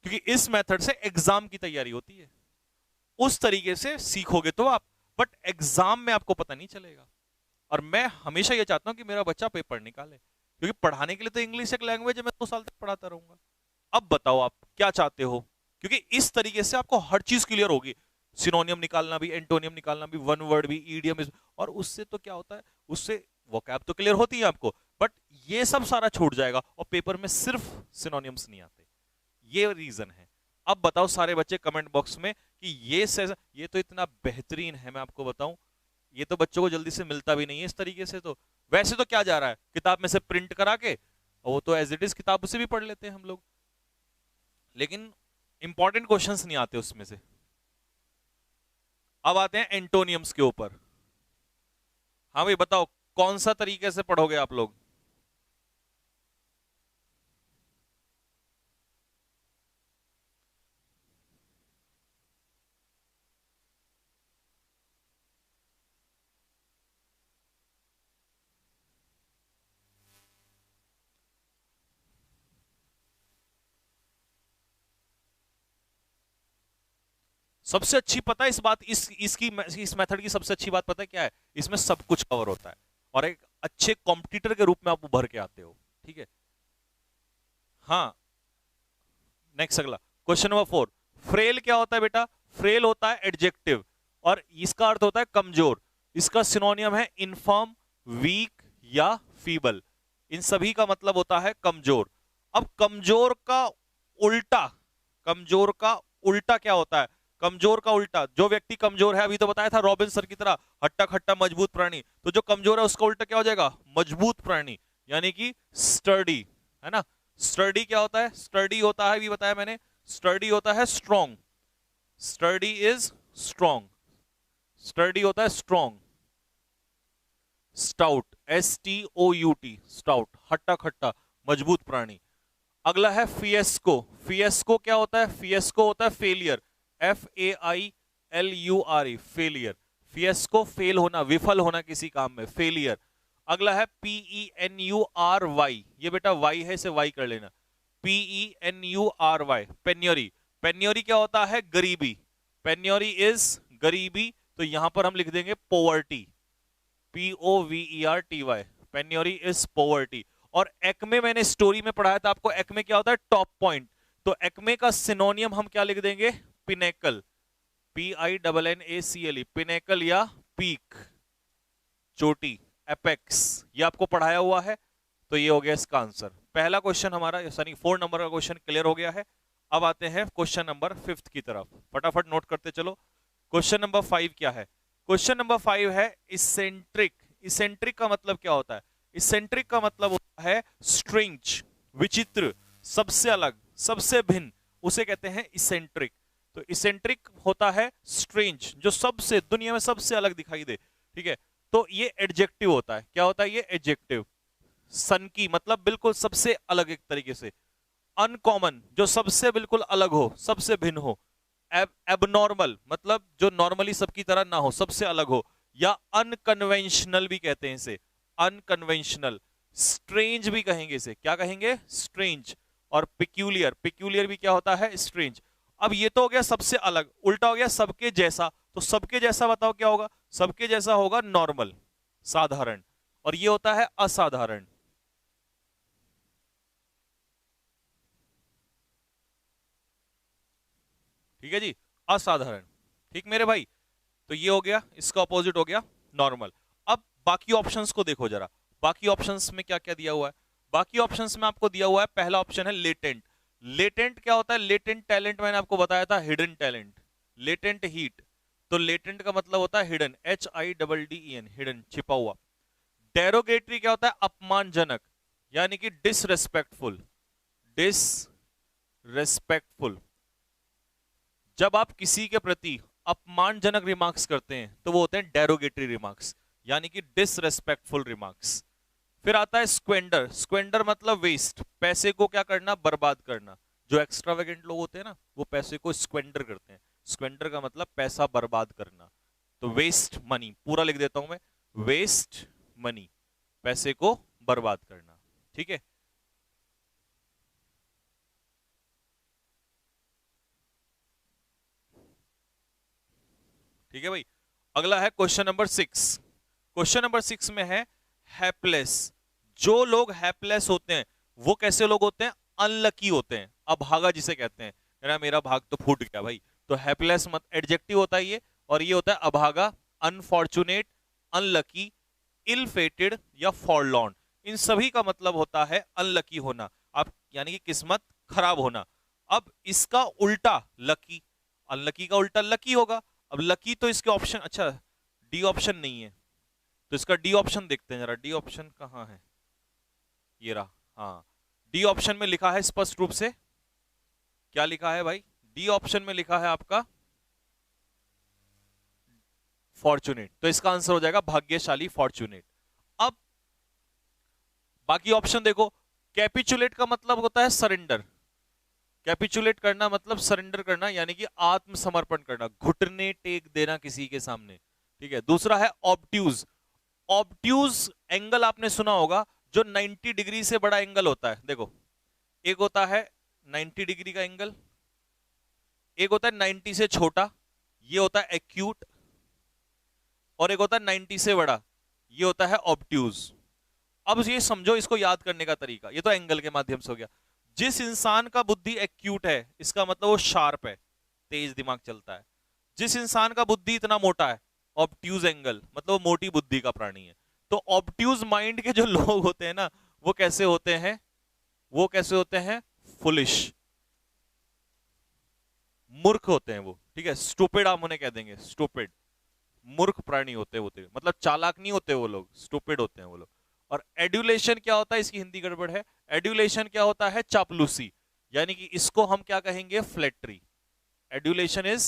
क्योंकि इस मेथड से एग्जाम की तैयारी होती है। उस तरीके से सीखोगे तो आप, बट एग्जाम में आपको पता नहीं चलेगा। और मैं हमेशा ये चाहता हूं कि मेरा बच्चा पेपर निकाले, क्योंकि पढ़ाने के लिए तो इंग्लिश एक लैंग्वेज है, मैं 2 साल तक पढ़ाता रहूंगा। अब बताओ आप क्या चाहते हो, क्योंकि इस तरीके से आपको हर चीज क्लियर होगी। सिनोनियम निकालना भी, एंटोनियम निकालना भी, वन वर्ड भी, ईडियम। और उससे तो क्या होता है, उससे वोकैब तो क्लियर होती है आपको, बट ये सब सारा छूट जाएगा और पेपर में सिर्फ सिनोनियम्स नहीं आते। ये रीजन है। अब बताओ सारे बच्चे कमेंट बॉक्स में कि ये तो इतना बेहतरीन है, मैं आपको बताऊं, ये तो बच्चों को जल्दी से मिलता भी नहीं है इस तरीके से। तो वैसे तो क्या जा रहा है, किताब में से प्रिंट करा के, और वो तो एज इट इज किताब से भी पढ़ लेते हैं हम लोग, लेकिन इंपॉर्टेंट क्वेश्चंस नहीं आते उसमें से। अब आते हैं एंटोनियम्स के ऊपर। हाँ भाई बताओ, कौन सा तरीके से पढ़ोगे आप लोग? सबसे अच्छी पता है इस बात इस मेथड की सबसे अच्छी बात पता है क्या है? इसमें सब कुछ कवर होता है और एक अच्छे कॉम्पिटिटर के रूप में आप उभर के आते हो। ठीक है, हाँ। नेक्स्ट अगला क्वेश्चन नंबर 4। फ्रेल क्या होता है बेटा? फ्रेल होता है एडजेक्टिव और इसका अर्थ होता है कमजोर। इसका सिनोनियम है इनफर्म, वीक या फीबल। इन सभी का मतलब होता है कमजोर। अब कमजोर का उल्टा, कमजोर का उल्टा क्या होता है? कमजोर का उल्टा, जो व्यक्ति कमजोर है, अभी तो बताया था रॉबिन सर की तरह हट्टा खट्टा मजबूत प्राणी, तो जो कमजोर है उसका उल्टा क्या हो जाएगा? मजबूत प्राणी, यानी कि स्टर्डी, है ना। स्टर्डी क्या होता है? स्टर्डी होता है, भी बताया मैंने, स्टर्डी होता है strong. Sturdy is strong, sturdy होता है स्ट्रॉन्ग। स्टाउट, STOUT, स्टाउट, हट्टा खट्टा मजबूत प्राणी। अगला है फिएस्को। फिएस्को क्या होता है? फिएस्को होता है फेलियर, FAILURE, फेलियर। फिएस्को फेल होना, विफल होना किसी काम में, फेलियर। अगला है PENURY, ये बेटा वाई है, इसे वाई कर लेना। PENURY, पेन्योरी। पेन्योरी क्या होता है? गरीबी। पेन्योरी इज गरीबी, तो यहां पर हम लिख देंगे पोवर्टी, POVERTY, पेन्योरी इज पोवर्टी। और एक्मे मैंने स्टोरी में पढ़ाया था आपको, एक्मे क्या होता है? Top point. तो एक्मे का सिनोनियम हम क्या लिख देंगे? पिनेकल, PINNACLE, पिनेकल या पीक, चोटी, एपेक्स, ये आपको पढ़ाया हुआ है। तो ये हो गया इसका आंसर। पहला क्वेश्चन हमारा, यानी 4 नंबर का क्वेश्चन क्लियर हो गया है। अब आते हैं क्वेश्चन नंबर 5 की तरफ, फटाफट नोट करते चलो। क्वेश्चन नंबर 5 क्या है? क्वेश्चन नंबर 5 है इसेंट्रिक। इसेंट्रिक का मतलब क्या होता है? इसेंट्रिक का मतलब होता है स्ट्रेंज, विचित्र, सबसे अलग, सबसे भिन्न, उसे कहते हैं इसेंट्रिक। तो इसेंट्रिक होता है स्ट्रेंज, जो सबसे दुनिया में सबसे अलग दिखाई दे। ठीक है, तो ये एडजेक्टिव होता है। क्या होता है ये? एडजेक्टिव। सन की मतलब बिल्कुल सबसे अलग एक तरीके से। अनकॉमन, जो सबसे बिल्कुल अलग हो, सबसे भिन्न हो। एबनॉर्मल मतलब जो नॉर्मली सबकी तरह ना हो, सबसे अलग हो। या अनकन्वेंशनल भी कहते हैं इसे, अनकन्वेंशनल। स्ट्रेंज भी कहेंगे इसे, क्या कहेंगे? स्ट्रेंज। और पिक्यूलियर, पिक्यूलियर भी क्या होता है? स्ट्रेंज। अब ये तो हो गया सबसे अलग, उल्टा हो गया सबके जैसा। तो सबके जैसा बताओ क्या होगा? सबके जैसा होगा नॉर्मल, साधारण। और ये होता है असाधारण। ठीक है जी, असाधारण। ठीक मेरे भाई, तो ये हो गया, इसका ऑपोजिट हो गया नॉर्मल। अब बाकी ऑप्शंस को देखो जरा, बाकी ऑप्शंस में क्या क्या दिया हुआ है। बाकी ऑप्शंस में आपको दिया हुआ है, पहला ऑप्शन है लेटेंट। लेटेंट क्या होता है? लेटेंट टैलेंट मैंने आपको बताया था, हिडन टैलेंट। लेटेंट हीट, तो लेटेंट का मतलब होता है हिडन, HIDDEN, हिडन, छिपा हुआ। डेरोगेटरी क्या होता है? अपमानजनक, यानी कि डिसरेस्पेक्टफुल, डिसरेस्पेक्टफुल। जब आप किसी के प्रति अपमानजनक रिमार्क्स करते हैं तो वो होते हैं डेरोगेटरी रिमार्क्स, यानी कि डिसरेस्पेक्टफुल रिमार्क्स। फिर आता है स्क्वेंडर। स्क्वेंडर मतलब वेस्ट, पैसे को क्या करना? बर्बाद करना। जो एक्स्ट्रावेगेंट लोग होते हैं ना, वो पैसे को स्क्वेंडर करते हैं। स्क्वेंडर का मतलब पैसा बर्बाद करना। तो वेस्ट मनी, पूरा लिख देता हूं मैं, वेस्ट मनी, पैसे को बर्बाद करना। ठीक है, ठीक है भाई। अगला है क्वेश्चन नंबर 6। क्वेश्चन नंबर 6 में है हैपलेस। जो लोग हैपलेस होते हैं वो कैसे लोग होते हैं? अनलकी होते हैं, अभागा जिसे कहते हैं। ना मेरा भाग तो फूट गया भाई, तो हैपलेस मत एडजेक्टिव होता है ये, और ये होता है अभागा, अनफॉर्चुनेट, अनलकी, इल फेटेड या फॉरलॉर्न। इन सभी का मतलब होता है अनलकी होना, आप यानी कि किस्मत खराब होना। अब इसका उल्टा लकी, अनलकी का उल्टा लकी होगा। अब लकी तो इसके ऑप्शन, अच्छा डी ऑप्शन नहीं है, तो इसका डी ऑप्शन देखते हैं जरा। डी ऑप्शन कहां है? ये रहा, हाँ। डी ऑप्शन में लिखा है स्पष्ट रूप से, क्या लिखा है भाई? डी ऑप्शन में लिखा है आपका फॉर्चुनेट, तो इसका आंसर हो जाएगा भाग्यशाली, फॉर्चुनेट। बाकी ऑप्शन देखो, कैपिचुलेट का मतलब होता है सरेंडर, कैपिचुलेट करना मतलब सरेंडर करना, यानी कि आत्मसमर्पण करना, घुटने टेक देना किसी के सामने, ठीक है। दूसरा है ऑब्ट्यूज। ऑब्ट्यूज एंगल आपने सुना होगा, जो 90 डिग्री से बड़ा एंगल होता है। देखो, एक होता है 90 डिग्री का एंगल, एक होता है 90 से छोटा, ये होता है एक्यूट, और एक होता है 90 से बड़ा, ये होता है ऑब्ट्यूज। अब ये समझो इसको याद करने का तरीका, ये तो एंगल के माध्यम से हो गया। जिस इंसान का बुद्धि एक्यूट है, इसका मतलब वो शार्प है, तेज दिमाग चलता है। जिस इंसान का बुद्धि इतना मोटा है, ऑब्ट्यूज एंगल, मतलब वो मोटी बुद्धि का प्राणी है। तो ऑब्ट्यूज माइंड के जो लोग होते हैं ना, वो कैसे होते हैं, वो कैसे होते हैं, फुलिश, मूर्ख होते हैं वो, ठीक है। स्टूपिड हम उन्हें कह देंगे, स्टूपिड, मूर्ख प्राणी होते हैं वो, मतलब चालाक नहीं होते वो लोग, स्टूपिड होते हैं वो लोग। और एड्यूलेशन क्या होता है, इसकी हिंदी गड़बड़ है। एड्यूलेशन क्या होता है, चापलूसी, यानी कि इसको हम क्या कहेंगे, फ्लैटरी। एड्यूलेशन इज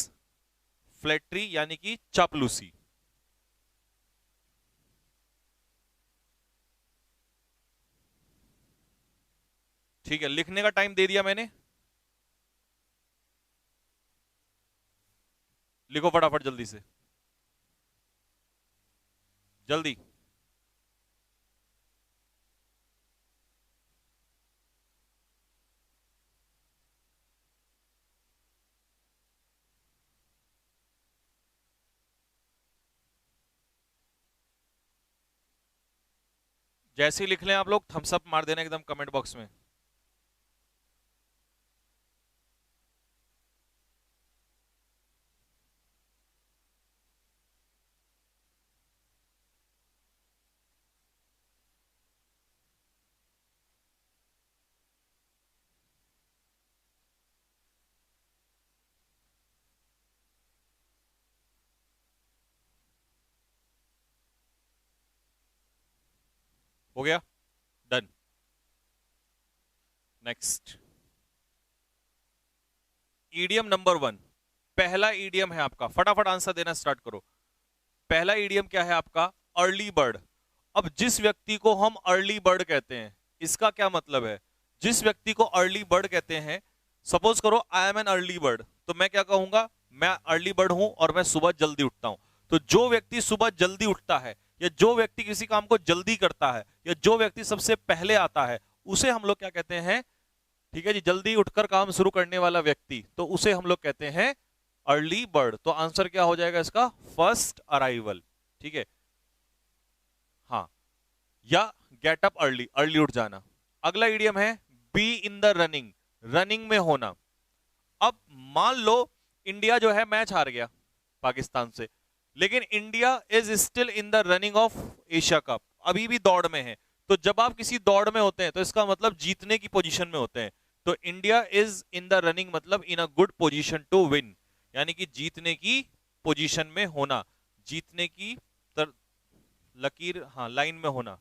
फ्लैटरी, यानी कि चापलूसी। ठीक है, लिखने का टाइम दे दिया मैंने, लिखो फटाफट जल्दी से, जल्दी। जैसे ही लिख लें आप लोग, थम्स अप मार देना एकदम कमेंट बॉक्स में। हो गया, डन। नेक्स्ट, ईडियम नंबर 1, पहला ईडियम है आपका, फटाफट आंसर देना स्टार्ट करो। पहला ईडियम क्या है आपका, अर्ली बर्ड। अब जिस व्यक्ति को हम अर्ली बर्ड कहते हैं, इसका क्या मतलब है, जिस व्यक्ति को अर्ली बर्ड कहते हैं, सपोज करो I am an early bird, तो मैं क्या कहूंगा, मैं अर्ली बर्ड हूं और मैं सुबह जल्दी उठता हूं। तो जो व्यक्ति सुबह जल्दी उठता है, या जो व्यक्ति किसी काम को जल्दी करता है, या जो व्यक्ति सबसे पहले आता है, उसे हम लोग क्या कहते हैं, ठीक है जी, जल्दी उठकर काम शुरू करने वाला व्यक्ति, तो उसे हम लोग कहते हैं अर्ली बर्ड। तो आंसर क्या हो जाएगा इसका, फर्स्ट अराइवल, ठीक है। हाँ, या गेट अप अर्ली, अर्ली उठ जाना। अगला इडियम है be in the running, running में होना। अब मान लो इंडिया जो है मैच हार गया पाकिस्तान से, लेकिन India is still in the running of Asia cup, अभी भी दौड़ में है। तो जब आप किसी दौड़ में होते हैं, तो इसका मतलब जीतने की पोजीशन में होते हैं। तो India is in the running मतलब in a good position to win, यानी कि जीतने की पोजीशन में होना, जीतने की लकीर, हाँ, लाइन में होना।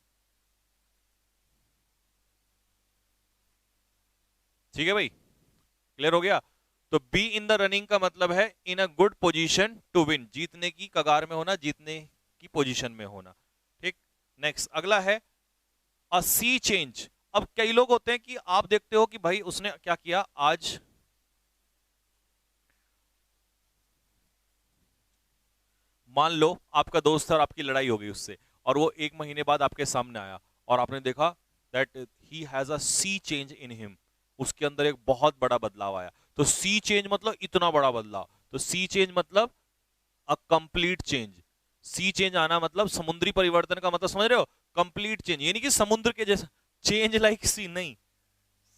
ठीक है भाई, क्लियर हो गया। तो बी इन द रनिंग का मतलब है in a good position to win, जीतने की कगार में होना, जीतने की पोजीशन में होना। ठीक, नेक्स्ट अगला है अ सी चेंज। अब कई लोग होते हैं कि आप देखते हो कि भाई उसने क्या किया आज, मान लो आपका दोस्त है और आपकी लड़ाई हो गई उससे, और वो 1 महीने बाद आपके सामने आया, और आपने देखा that he has a sea change in him, उसके अंदर एक बहुत बड़ा बदलाव आया। तो सी चेंज मतलब इतना बड़ा बदलाव, तो सी चेंज मतलब a complete change. Sea change आना मतलब समुद्री परिवर्तन का मतलब समझ रहे हो, कंप्लीट चेंज, यानी कि समुद्र के जैसा चेंज, लाइक सी नहीं,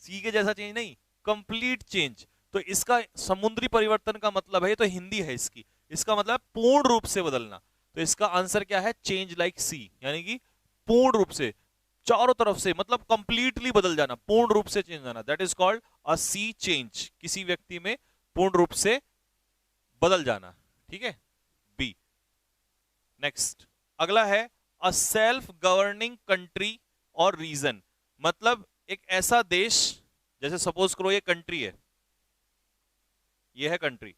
सी के जैसा चेंज नहीं, कंप्लीट चेंज। तो इसका समुद्री परिवर्तन का मतलब है, तो हिंदी है इसकी, इसका मतलब पूर्ण रूप से बदलना। तो इसका आंसर क्या है, चेंज लाइक सी, यानी कि पूर्ण रूप से, चारों तरफ से, मतलब कंप्लीटली बदल जाना, पूर्ण रूप से चेंज आना, that is called a sea change, किसी व्यक्ति में पूर्ण रूप से बदल जाना। ठीक है, बी। नेक्स्ट अगला है अ सेल्फ गवर्निंग कंट्री और रीजन, मतलब एक ऐसा देश, जैसे सपोज करो ये कंट्री है, ये है कंट्री,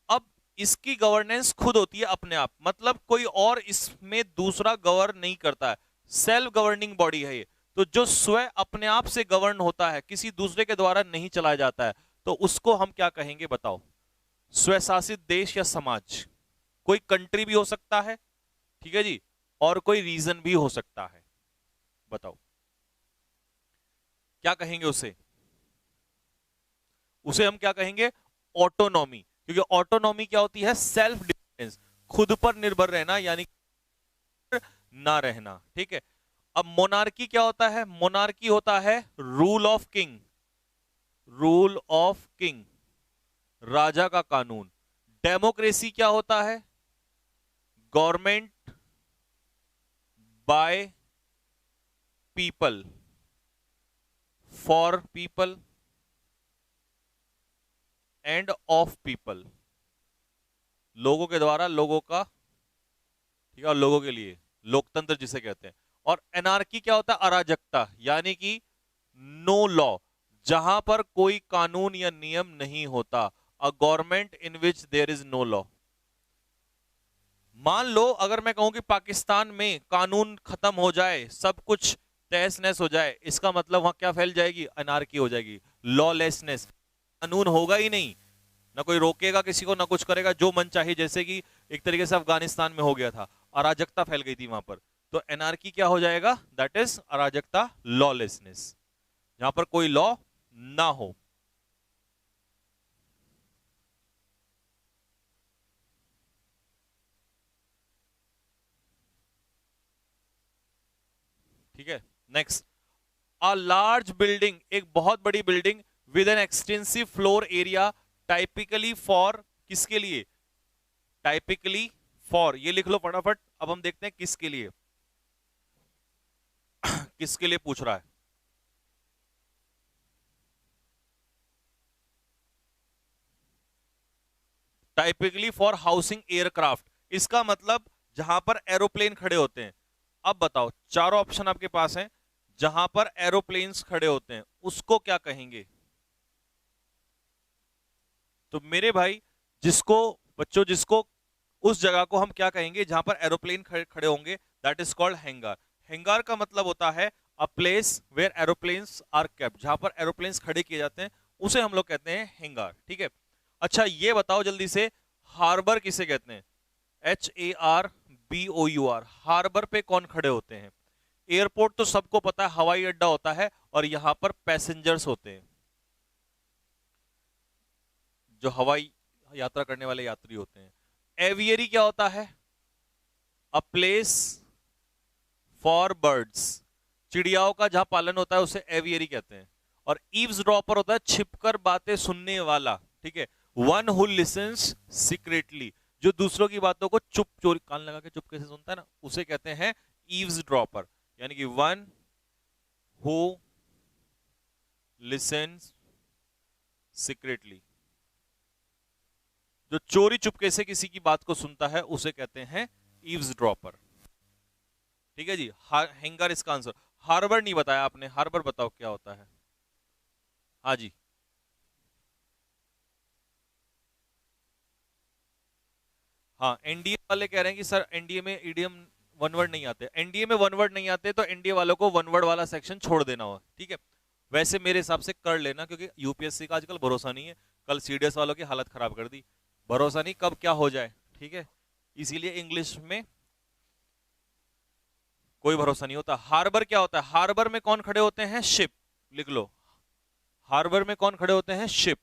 अब इसकी गवर्नेंस खुद होती है अपने आप, मतलब कोई और इसमें दूसरा गवर्न नहीं करता है, सेल्फ गवर्निंग बॉडी है ये। तो जो स्वयं अपने आप से गवर्न होता है, किसी दूसरे के द्वारा नहीं चलाया जाता है, तो उसको हम क्या कहेंगे बताओ? स्वशासित देश या समाज। कोई कंट्री भी हो सकता है, ठीक है जी, और कोई रीजन भी हो सकता है। बताओ क्या कहेंगे उसे? उसे हम क्या कहेंगे? ऑटोनॉमी। क्योंकि ऑटोनॉमी क्या होती है? सेल्फ डिपेंडेंस, खुद पर निर्भर रहना, यानी ना रहना। ठीक है। अब मोनार्की क्या होता है? मोनार्की होता है rule of king, rule of king, राजा का कानून। डेमोक्रेसी क्या होता है? Government by people, for people and of people, लोगों के द्वारा, लोगों का, ठीक है, और लोगों के लिए, लोकतंत्र जिसे कहते हैं। और एनार्की क्या होता है? अराजकता, यानी कि नो लॉ, जहां पर कोई कानून या नियम नहीं होता। A government in which there is no law. मान लो अगर मैं कहूं कि पाकिस्तान में कानून खत्म हो जाए, सब कुछ तहस नहस हो जाए, इसका मतलब वहां क्या फैल जाएगी? अनार्की हो जाएगी, लॉलेसनेस। कानून होगा ही नहीं, ना कोई रोकेगा किसी को, ना कुछ करेगा, जो मन चाहिए, जैसे कि एक तरीके से अफगानिस्तान में हो गया था, अराजकता फैल गई थी वहां पर। तो एनार्की क्या हो जाएगा? दैट इज अराजकता, लॉलेसनेस, जहां पर कोई लॉ ना हो। ठीक है। नेक्स्ट, अ लार्ज बिल्डिंग, एक बहुत बड़ी building with an extensive floor area, typically for, किसके लिए? टाइपिकली फॉर, ये लिख लो फटाफट। अब हम देखते हैं किसके लिए, किसके लिए पूछ रहा है। टाइपिकली फॉर हाउसिंग एयरक्राफ्ट, इसका मतलब जहां पर एरोप्लेन खड़े होते हैं। अब बताओ, चारों ऑप्शन आपके पास हैं, जहां पर एरोप्लेन्स खड़े होते हैं उसको क्या कहेंगे? तो मेरे भाई, जिसको, बच्चों, जिसको, उस जगह को हम क्या कहेंगे जहां पर एरोप्लेन खड़े होंगे? That is called hangar. Hangar का मतलब होता है a place where aeroplanes are kept, जहां पर एरोप्लेन्स खड़े किए जाते हैं उसे हम लोग कहते हैं हैंगार। ठीक है। अच्छा ये बताओ जल्दी से, हार्बर किसे कहते हैं? HARBOUR, हार्बर पे कौन खड़े होते हैं? एयरपोर्ट तो सबको पता है, हवाई अड्डा होता है, और यहां पर पैसेंजर्स होते हैं, जो हवाई यात्रा करने वाले यात्री होते हैं। एवियरी क्या होता है? अ प्लेस फॉर बर्ड्स, चिड़ियाओं का जहां पालन होता है उसे एवियरी कहते हैं। और ईव्स ड्रॉपर होता है छिपकर बातें सुनने वाला। ठीक है। वन हु लिसन्स सीक्रेटली, जो दूसरों की बातों को चुप चोरी, कान लगा के चुपके से सुनता है ना, उसे कहते हैं ईव्स ड्रॉपर, यानी कि वन हु लिसन्स सीक्रेटली, जो चोरी चुपके से किसी की बात को सुनता है उसे कहते हैं ईव्स ड्रॉपर। ठीक है जी। हैंगर इसका आंसर। हार्बर नहीं बताया आपने, हार्बर बताओ क्या होता है? हाँ जी। हाँ, एनडीए वाले कह रहे हैं कि सर एनडीए में ईडीएम वन वर्ड नहीं आते। एनडीए में वन वर्ड नहीं आते तो एनडीए वालों को वन वर्ड वाला सेक्शन छोड़ देना हो। ठीक है। वैसे मेरे हिसाब से कर लेना, क्योंकि यूपीएससी का आजकल भरोसा नहीं है। कल सीडीएस वालों की हालत खराब कर दी, भरोसा नहीं कब क्या हो जाए। ठीक है। इसीलिए इंग्लिश में कोई भरोसा नहीं होता। हार्बर क्या होता है? हार्बर में कौन खड़े होते हैं? शिप, लिख लो। हार्बर में कौन खड़े होते हैं? शिप,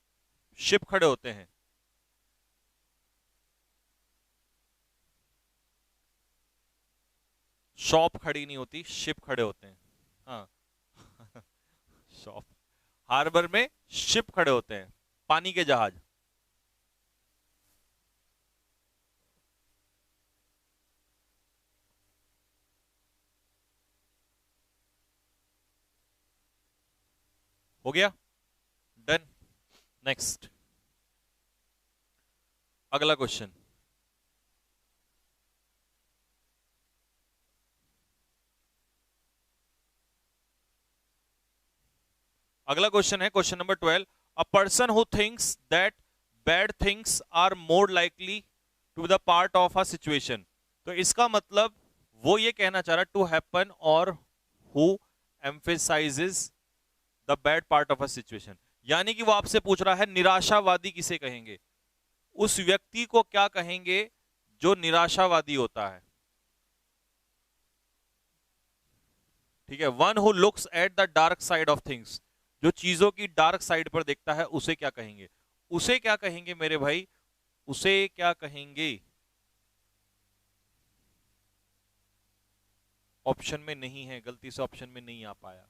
शिप खड़े होते हैं। शॉप खड़ी नहीं होती, शिप खड़े होते हैं। हाँ शॉप, हार्बर में शिप खड़े होते हैं, पानी के जहाज। हो गया, डन। नेक्स्ट, अगला क्वेश्चन। अगला क्वेश्चन है question number 12। A person who thinks that bad things are more likely to the part of a situation. तो इसका मतलब वो ये कहना चाह रहा टू हैपन और who emphasizes the bad part of a situation। यानी कि वो आपसे पूछ रहा है निराशावादी किसे कहेंगे, उस व्यक्ति को क्या कहेंगे जो निराशावादी होता है। ठीक है, one who looks at the dark side of things, जो चीजों की डार्क साइड पर देखता है, उसे क्या कहेंगे, उसे क्या कहेंगे मेरे भाई, उसे क्या कहेंगे। ऑप्शन में नहीं है, गलती से ऑप्शन में नहीं आ पाया,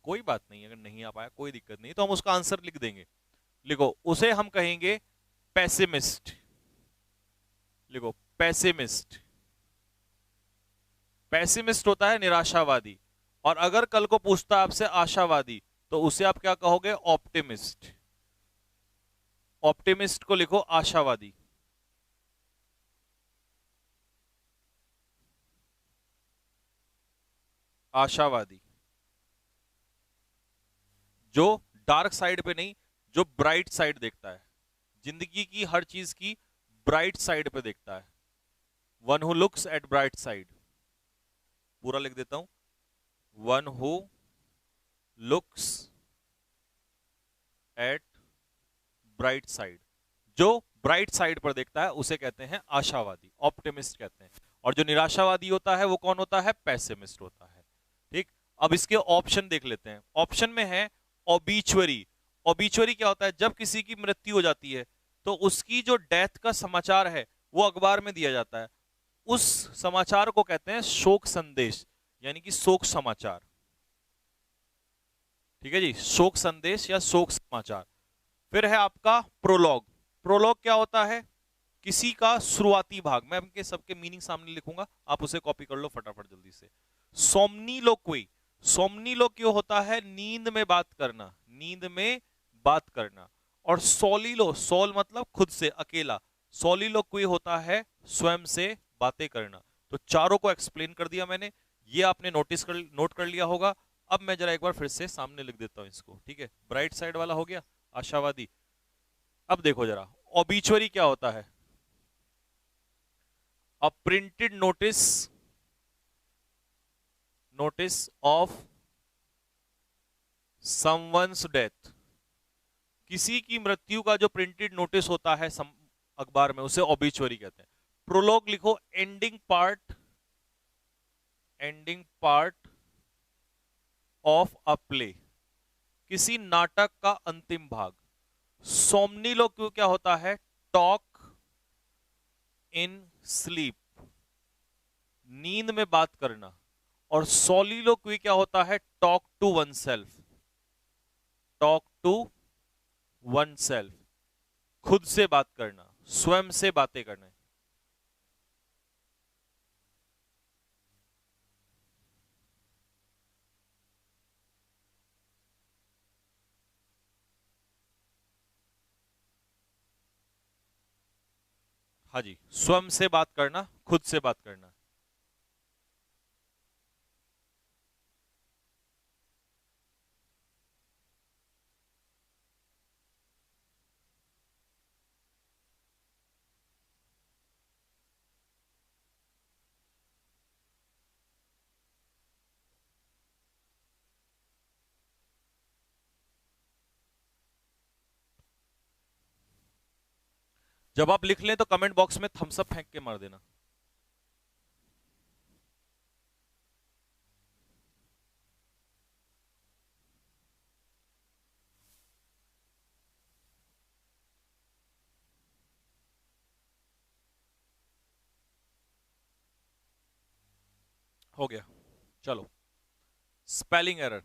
कोई बात नहीं, अगर नहीं आ पाया कोई दिक्कत नहीं, तो हम उसका आंसर लिख देंगे। लिखो, उसे हम कहेंगे पेसिमिस्ट। लिखो पेसिमिस्ट। पेसिमिस्ट होता है निराशावादी, और अगर कल को पूछता आपसे आशावादी, तो उसे आप क्या कहोगे, ऑप्टिमिस्ट। ऑप्टिमिस्ट को लिखो आशावादी। आशावादी जो डार्क साइड पे नहीं, जो ब्राइट साइड देखता है, जिंदगी की हर चीज की ब्राइट साइड पे देखता है। One who looks at bright side, पूरा लिख देता हूं, one who looks at bright side, जो ब्राइट साइड पर देखता है उसे कहते हैं आशावादी, ऑप्टिमिस्ट कहते हैं। और जो निराशावादी होता है वो कौन होता है, पेसिमिस्ट होता है। ठीक, अब इसके ऑप्शन देख लेते हैं। ऑप्शन में है ओबीचुअरी। ओबीचुअरी क्या होता है, जब किसी की मृत्यु हो जाती है तो उसकी जो डेथ का समाचार है वो अखबार में दिया जाता है, उस समाचार को कहते हैं शोक संदेश, यानी कि शोक समाचार। ठीक है जी, शोक संदेश या शोक समाचार। फिर है आपका प्रोलॉग। प्रोलॉग क्या होता है, किसी का शुरुआती भाग। मैं इनके सबके मीनिंग सामने लिखूंगा, आप उसे कॉपी कर लो फटाफट जल्दी से। सोमनीलोक्वी, सोमनीलोक्वी होता है नींद में बात करना, नींद में बात करना। और सोलिलो, सोल मतलब खुद से, अकेला, सोलिलोक्वी होता है स्वयं से बातें करना। तो चारों को एक्सप्लेन कर दिया मैंने, ये आपने नोट कर लिया होगा। अब मैं जरा एक बार फिर से सामने लिख देता हूं इसको। ठीक है, ब्राइट साइड वाला हो गया, आशावादी। अब देखो जरा, ओबीचुअरी क्या होता है, अ printed notice, notice of someone's death, किसी की मृत्यु का जो प्रिंटेड नोटिस होता है अखबार में, उसे ओबीचुअरी कहते हैं। प्रोलॉग लिखो ending part, ending part of a play, किसी नाटक का अंतिम भाग। सोमनीलोक्वी क्या होता है, टॉक इन स्लीप, नींद में बात करना। और सोलिलोक्वी क्या होता है, talk to oneself, talk to oneself, खुद से बात करना, स्वयं से बातें करना। हाँ जी, स्वयं से बात करना, खुद से बात करना। जब आप लिख लें तो कमेंट बॉक्स में थम्स अप फेंक के मार देना। हो गया, चलो स्पेलिंग एरर।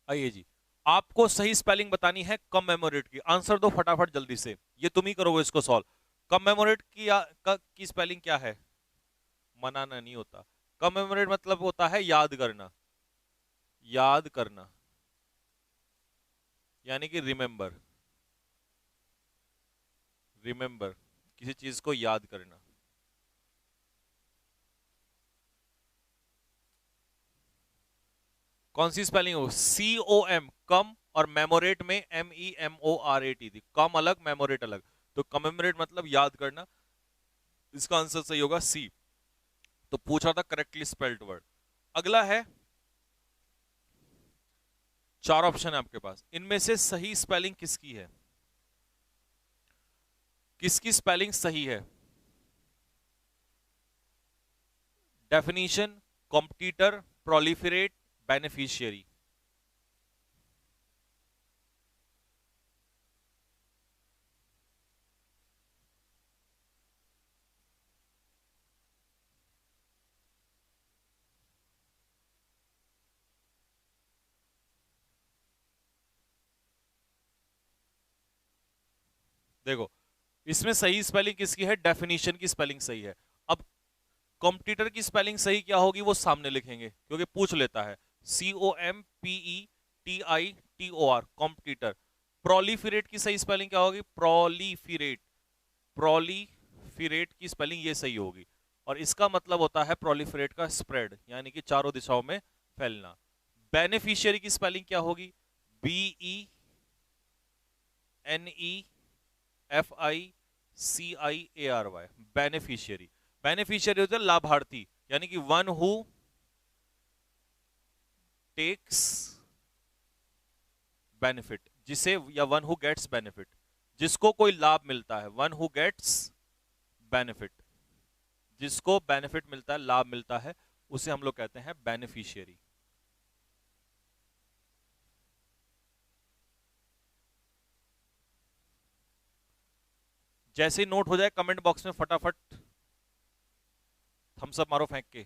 आइए जी, आपको सही स्पेलिंग बतानी है कमेमोरेट की। आंसर दो फटाफट जल्दी से, ये तुम ही करोगे इसको सॉल्व। कमेमोरेट की स्पेलिंग क्या है, मनाना नहीं होता। कमेमोरेट मतलब होता है याद करना, याद करना, यानी कि रिमेंबर, रिमेंबर, किसी चीज को याद करना। कौन सी स्पेलिंग हो, COM, कम, और मेमोरेट में MEMORAT थी, कम अलग मेमोरेट अलग। तो कमेमोरेट मतलब याद करना, इसका आंसर सही होगा सी। तो पूछा था करेक्टली स्पेल्ड वर्ड। अगला है, चार ऑप्शन है आपके पास, इनमें से सही स्पेलिंग किसकी है, किसकी स्पेलिंग सही है? Definition, competitor, proliferate, beneficiary. देखो, इसमें सही स्पेलिंग किसकी है? डेफिनेशन की स्पेलिंग सही है। अब कॉम्पिटिटर की स्पेलिंग सही क्या होगी वो सामने लिखेंगे, क्योंकि पूछ लेता है। COMPETITOR, competitor. प्रोलिफरेट की सही स्पेलिंग क्या होगी? प्रोलिफरेट, प्रोलिफरेट की स्पेलिंग ये सही होगी। और इसका मतलब होता है प्रोलिफरेट का स्प्रेड, यानी कि चारों दिशाओं में फैलना। बेनिफिशियरी की स्पेलिंग क्या होगी? BENEFICIARY, beneficiary. बेनिफिशियरी होता है लाभार्थी, यानी कि वन हु टेक्स बेनिफिट, जिसे, या वन हु गेट्स बेनिफिट, जिसको कोई लाभ मिलता है। वन हु गेट्स बेनिफिट, जिसको बेनिफिट मिलता है, लाभ मिलता है, उसे हम लोग कहते हैं बेनिफिशियरी। जैसे ही नोट हो जाए कमेंट बॉक्स में फटाफट थम्स अप मारो फेंक के।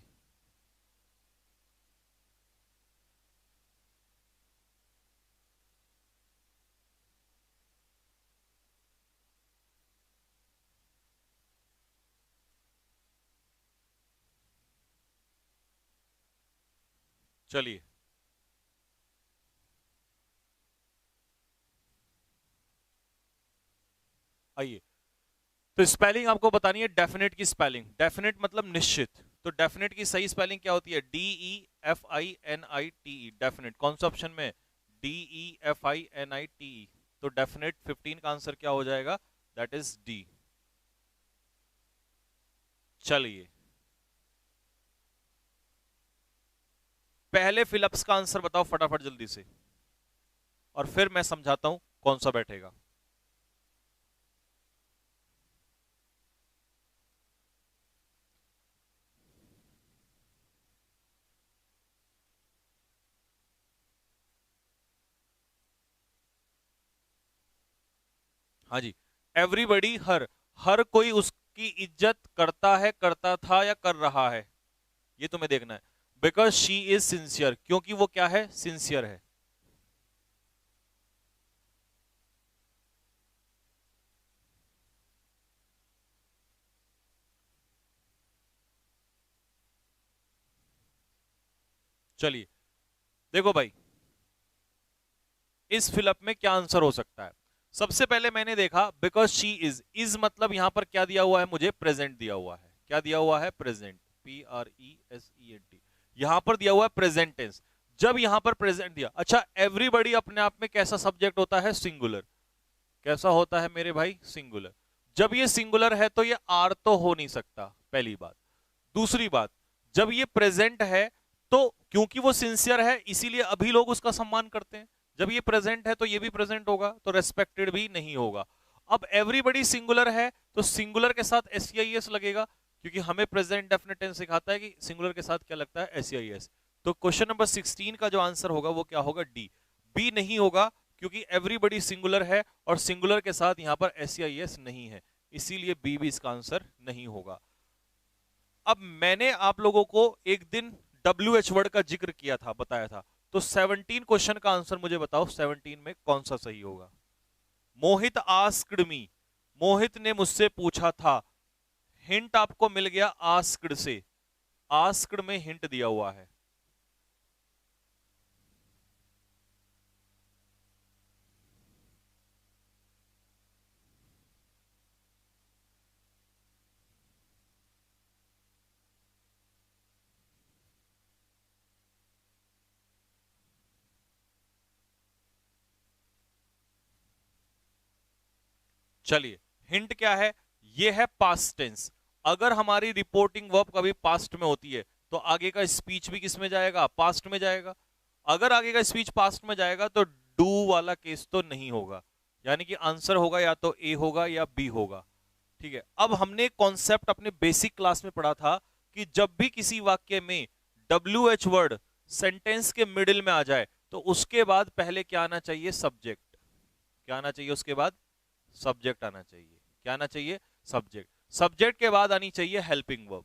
चलिए, आइए, तो स्पेलिंग आपको बतानी है डेफिनेट की स्पेलिंग। डेफिनेट मतलब निश्चित, तो डेफिनेट की सही स्पेलिंग क्या होती है? DEFINITE, definite. कौन सा ऑप्शन में? DEFINITE। तो डेफिनेट 15 का आंसर क्या हो जाएगा? That is D. चलिए, पहले फिलअप्स का आंसर बताओ फटाफट जल्दी से, और फिर मैं समझाता हूं कौन सा बैठेगा। हाँ जी, एवरीबडी, हर, हर कोई उसकी इज्जत करता है, करता था या कर रहा है, ये तुम्हें देखना है। बिकॉज शी इज सिंसियर, क्योंकि वो क्या है? सिंसियर है। चलिए, देखो भाई, इस फिलअप में क्या आंसर हो सकता है? सबसे पहले मैंने देखा बिकॉज शी इज मतलब यहां पर क्या दिया हुआ है मुझे? प्रेजेंट दिया हुआ है। क्या दिया हुआ है? Present, PRESENT। यहां पर दिया हुआ है प्रेजेंट टेंस। जब यहां पर प्रेजेंट दिया, अच्छा, एवरीबडी अपने आप में कैसा सब्जेक्ट होता है? सिंगुलर। कैसा होता है मेरे भाई? सिंगुलर। जब ये सिंगुलर है तो ये आर तो हो नहीं सकता, पहली बात। दूसरी बात, जब ये प्रेजेंट है तो क्योंकि वो सिंसियर है इसीलिए अभी लोग उसका सम्मान करते हैं। जब ये प्रेजेंट है तो ये भी प्रेजेंट होगा, तो रेस्पेक्टेड भी नहीं होगा। अब एवरीबडी सिंगुलर है तो सिंगुलर के साथ एससीआईएस लगेगा, क्योंकि हमें प्रेजेंट डेफिनेट टेंस सिखाता है कि सिंगुलर के साथ क्या लगता है? एससीआईएस। तो क्वेश्चन नंबर 16 का जो आंसर होगा वो क्या होगा? डी। बी नहीं होगा, क्योंकि एवरीबडी सिंगुलर है और सिंगुलर के साथ यहां पर एससीआईएस नहीं है, इसीलिए बी भी इसका आंसर नहीं होगा। अब मैंने आप लोगों को एक दिन WH वर्ड का जिक्र किया था, बताया था। तो 17 क्वेश्चन का आंसर मुझे बताओ, 17 में कौन सा सही होगा? मोहित आस्क्ड मी, मोहित ने मुझसे पूछा था। हिंट आपको मिल गया आस्क्ड से, आस्क्ड में हिंट दिया हुआ है। चलिए, हिंट क्या है, ये है पास्ट टेंस। अगर हमारी रिपोर्टिंग वर्ब कभी पास्ट में होती है तो आगे का स्पीच भी किस में जाएगा, पास्ट में जाएगा। अगर आगे का स्पीच पास्ट में जाएगा तो डू वाला केस तो नहीं होगा, यानी कि आंसर होगा या तो ए होगा या बी होगा। ठीक है, अब हमने कॉन्सेप्ट अपने बेसिक क्लास में पढ़ा था कि जब भी किसी वाक्य में WH वर्ड सेंटेंस के मिडिल में आ जाए तो उसके बाद पहले क्या आना चाहिए, सब्जेक्ट। क्या आना चाहिए उसके बाद, सब्जेक्ट आना चाहिए। क्या आना चाहिए, सब्जेक्ट। सब्जेक्ट के बाद आनी चाहिए हेल्पिंग वर्ब,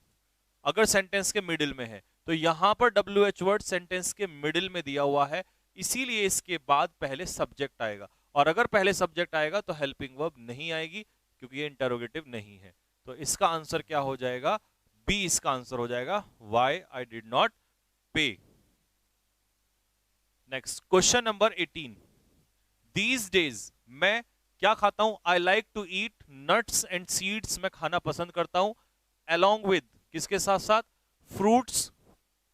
अगर सेंटेंस के मिडिल में है। तो यहां पर WH वर्ड सेंटेंस के मिडिल में दिया हुआ है, इसीलिए इसके बाद पहले सब्जेक्ट आएगा। और अगर पहले सब्जेक्ट आएगा तो हेल्पिंग वर्ब नहीं आएगी, क्योंकि ये इंटरोगेटिव नहीं है। तो इसका आंसर क्या हो जाएगा, बी इसका आंसर हो जाएगा, why I did not pay. Next question number 18, these days मैं क्या खाता हूं, I like to eat nuts and seeds, मैं खाना पसंद करता हूं, along with किसके साथ साथ, फ्रूट्स,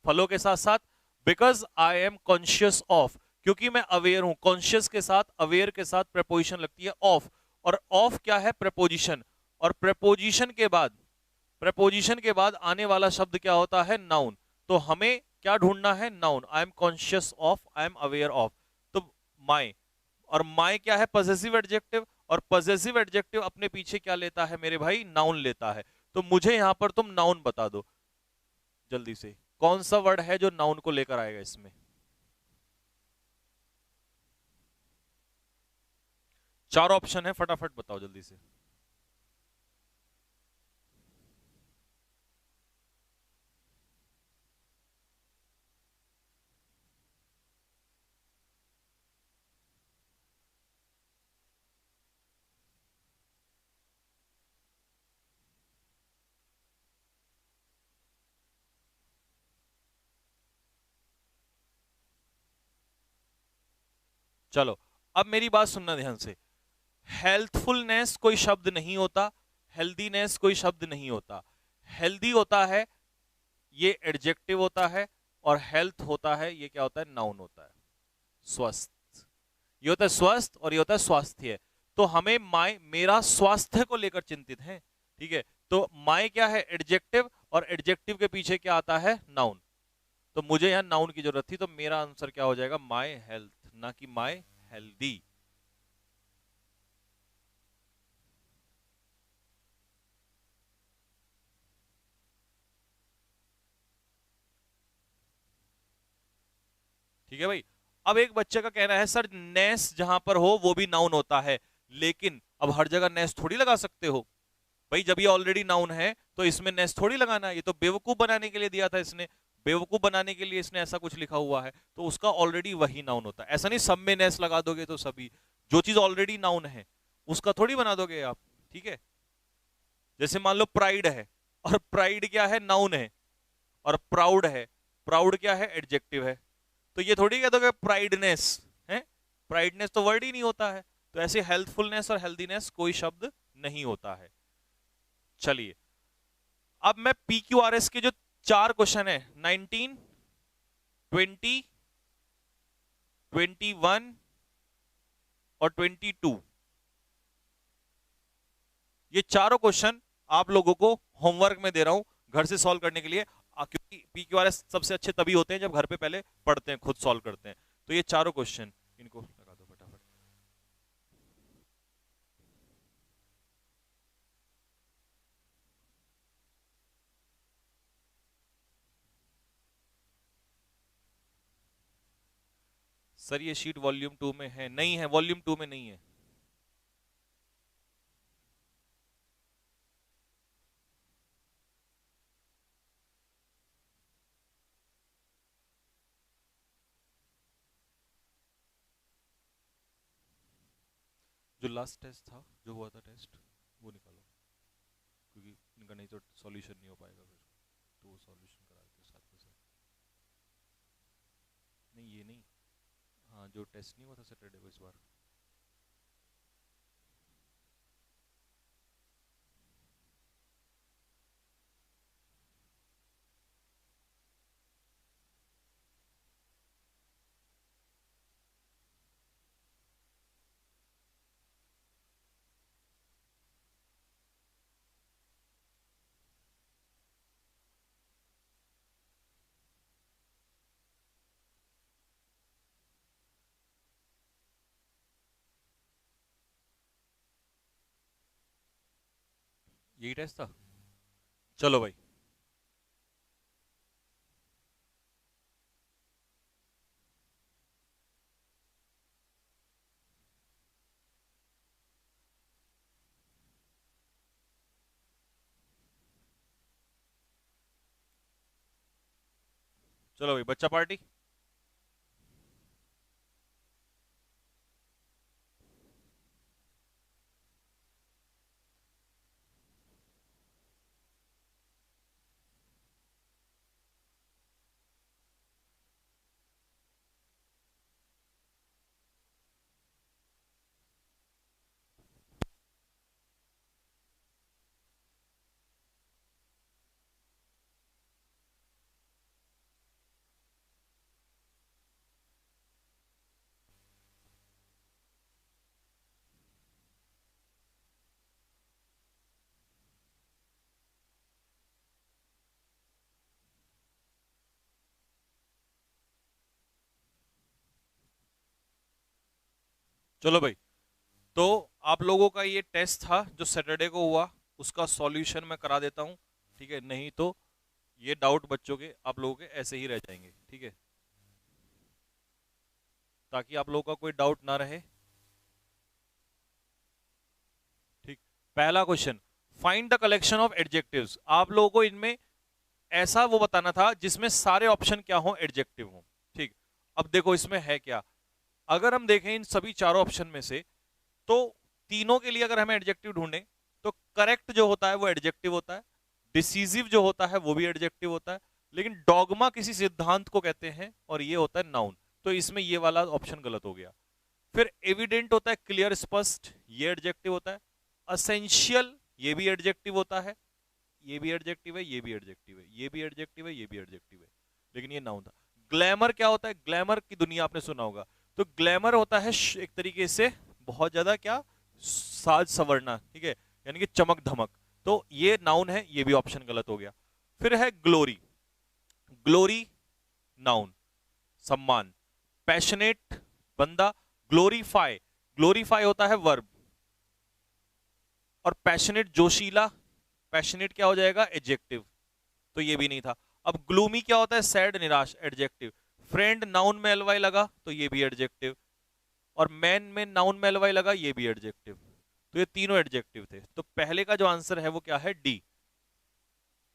फलों के साथ साथ, because I am conscious of, क्योंकि मैं अवेयर हूं। कॉन्शियस के साथ, अवेयर के साथ प्रेपोजिशन लगती है ऑफ, और ऑफ क्या है, प्रेपोजिशन। और प्रेपोजिशन के बाद आने वाला शब्द क्या होता है, नाउन। तो हमें क्या ढूंढना है, noun. I am conscious of, I am aware of, तो माई। और माई क्या है, पजेसिव एडजेक्टिव, और पजेसिव एडजेक्टिव अपने पीछे क्या लेता है मेरे भाई, नाउन लेता है। तो मुझे यहां पर तुम नाउन बता दो जल्दी से, कौन सा वर्ड है जो नाउन को लेकर आएगा इसमें। चार ऑप्शन है, फटाफट बताओ जल्दी से। चलो, अब मेरी बात सुनना ध्यान से। हेल्थफुलनेस कोई शब्द नहीं होता, हेल्दीनेस कोई शब्द नहीं होता। हेल्दी होता है, ये एडजेक्टिव होता है, और हेल्थ होता है, ये क्या होता है, नाउन होता है। स्वस्थ, ये होता है स्वस्थ, और ये होता है स्वास्थ्य। तो हमें माय, मेरा स्वास्थ्य को लेकर चिंतित है, ठीक है। तो माय क्या है, एडजेक्टिव, और एडजेक्टिव के पीछे क्या आता है, नाउन। तो मुझे यहां नाउन की जरूरत थी, तो मेरा आंसर क्या हो जाएगा, माय हेल्थ, ना कि माय हेल्दी। ठीक है भाई। अब एक बच्चे का कहना है, सर नेस जहां पर हो वो भी नाउन होता है, लेकिन अब हर जगह नेस थोड़ी लगा सकते हो भाई। जब ये ऑलरेडी नाउन है तो इसमें नेस थोड़ी लगाना है, ये तो बेवकूफ बनाने के लिए दिया था इसने। बेवकूफ बनाने के लिए इसने ऐसा कुछ लिखा हुआ है, तो उसका ऑलरेडी वही नाउन होता है। ऐसा नहीं सब में नेस लगा दोगे तो सभी, जो चीज ऑलरेडी नाउन है उसका थोड़ी बना दोगे आप। ठीक है, जैसे मान लो प्राइड है, और प्राइड क्या है, नाउन है, और प्राउड है, प्राउड क्या है, एडजेक्टिव है। तो ये थोड़ी कह दोगे प्राइडनेस है, प्राइडनेस तो वर्ड ही नहीं होता है। तो ऐसे हेल्थफुलनेस और हेल्दीनेस कोई शब्द नहीं होता है। चलिए, अब मैं PQRS के जो चार क्वेश्चन है, 19, 20, 21 और 22, ये चारों क्वेश्चन आप लोगों को होमवर्क में दे रहा हूं घर से सॉल्व करने के लिए। क्योंकि PQRS सबसे अच्छे तभी होते हैं जब घर पे पहले पढ़ते हैं, खुद सॉल्व करते हैं। तो ये चारों क्वेश्चन इनको लगा दो फटाफट। सर ये शीट वॉल्यूम 2 में है, नहीं है, वॉल्यूम 2 में नहीं है। जो लास्ट टेस्ट था, जो हुआ था टेस्ट, वो निकालो, क्योंकि इनका नहीं तो सॉल्यूशन नहीं हो पाएगा फिर। तो वो सॉल्यूशन करा देते साथ के साथ। नहीं ये नहीं, हाँ जो टेस्ट नहीं हुआ था सैटरडे को इस बार। यही टेस्ट था। चलो भाई, चलो भाई, बच्चा पार्टी। चलो भाई, तो आप लोगों का ये टेस्ट था जो सैटरडे को हुआ, उसका सॉल्यूशन मैं करा देता हूँ। ठीक है, नहीं तो ये डाउट बच्चों के, आप लोगों के ऐसे ही रह जाएंगे। ठीक है, ताकि आप लोगों का कोई डाउट ना रहे। ठीक, पहला question, find the collection of adjectives. आप लोगों को इनमें ऐसा वो बताना था जिसमें सारे ऑप्शन क्या हो, एडजेक्टिव हो। ठीक, अब देखो इसमें है क्या। अगर हम देखें इन सभी चारों ऑप्शन में से, तो तीनों के लिए अगर हमें एडजेक्टिव ढूंढें, तो करेक्ट जो होता है वो एडजेक्टिव होता है, डिसीजिव जो होता है वो भी एडजेक्टिव होता है, लेकिन डॉगमा किसी सिद्धांत को कहते हैं और ये होता है नाउन। तो इसमें ये वाला ऑप्शन गलत हो गया। फिर एविडेंट होता है, क्लियर, स्पष्ट, ये एडजेक्टिव होता है। असेंशियल, ये भी एडजेक्टिव होता है, ये भी एडजेक्टिव है, ये भी एडजेक्टिव है, ये भी एडजेक्टिव है, ये भी एडजेक्टिव है, लेकिन ये नाउन था। ग्लैमर क्या होता है, ग्लैमर की दुनिया आपने सुना होगा। तो ग्लैमर होता है एक तरीके से बहुत ज्यादा क्या, साज सवरना। ठीक है, यानी कि चमक धमक। तो ये नाउन है, ये भी ऑप्शन गलत हो गया। फिर है ग्लोरी, ग्लोरी नाउन, सम्मान। पैशनेट बंदा, ग्लोरीफाई, ग्लोरीफाई होता है वर्ब। और पैशनेट जोशीला, पैशनेट क्या हो जाएगा, एडजेक्टिव। तो ये भी नहीं था। अब ग्लूमी क्या होता है, सैड, निराश, एडजेक्टिव। फ्रेंड नाउन में एलवाई लगा तो ये भी एडजेक्टिव। और मैन में नाउन में एलवाई लगा, ये भी एडजेक्टिव। तो ये तीनों एडजेक्टिव थे। तो पहले का जो आंसर है वो क्या है, डी।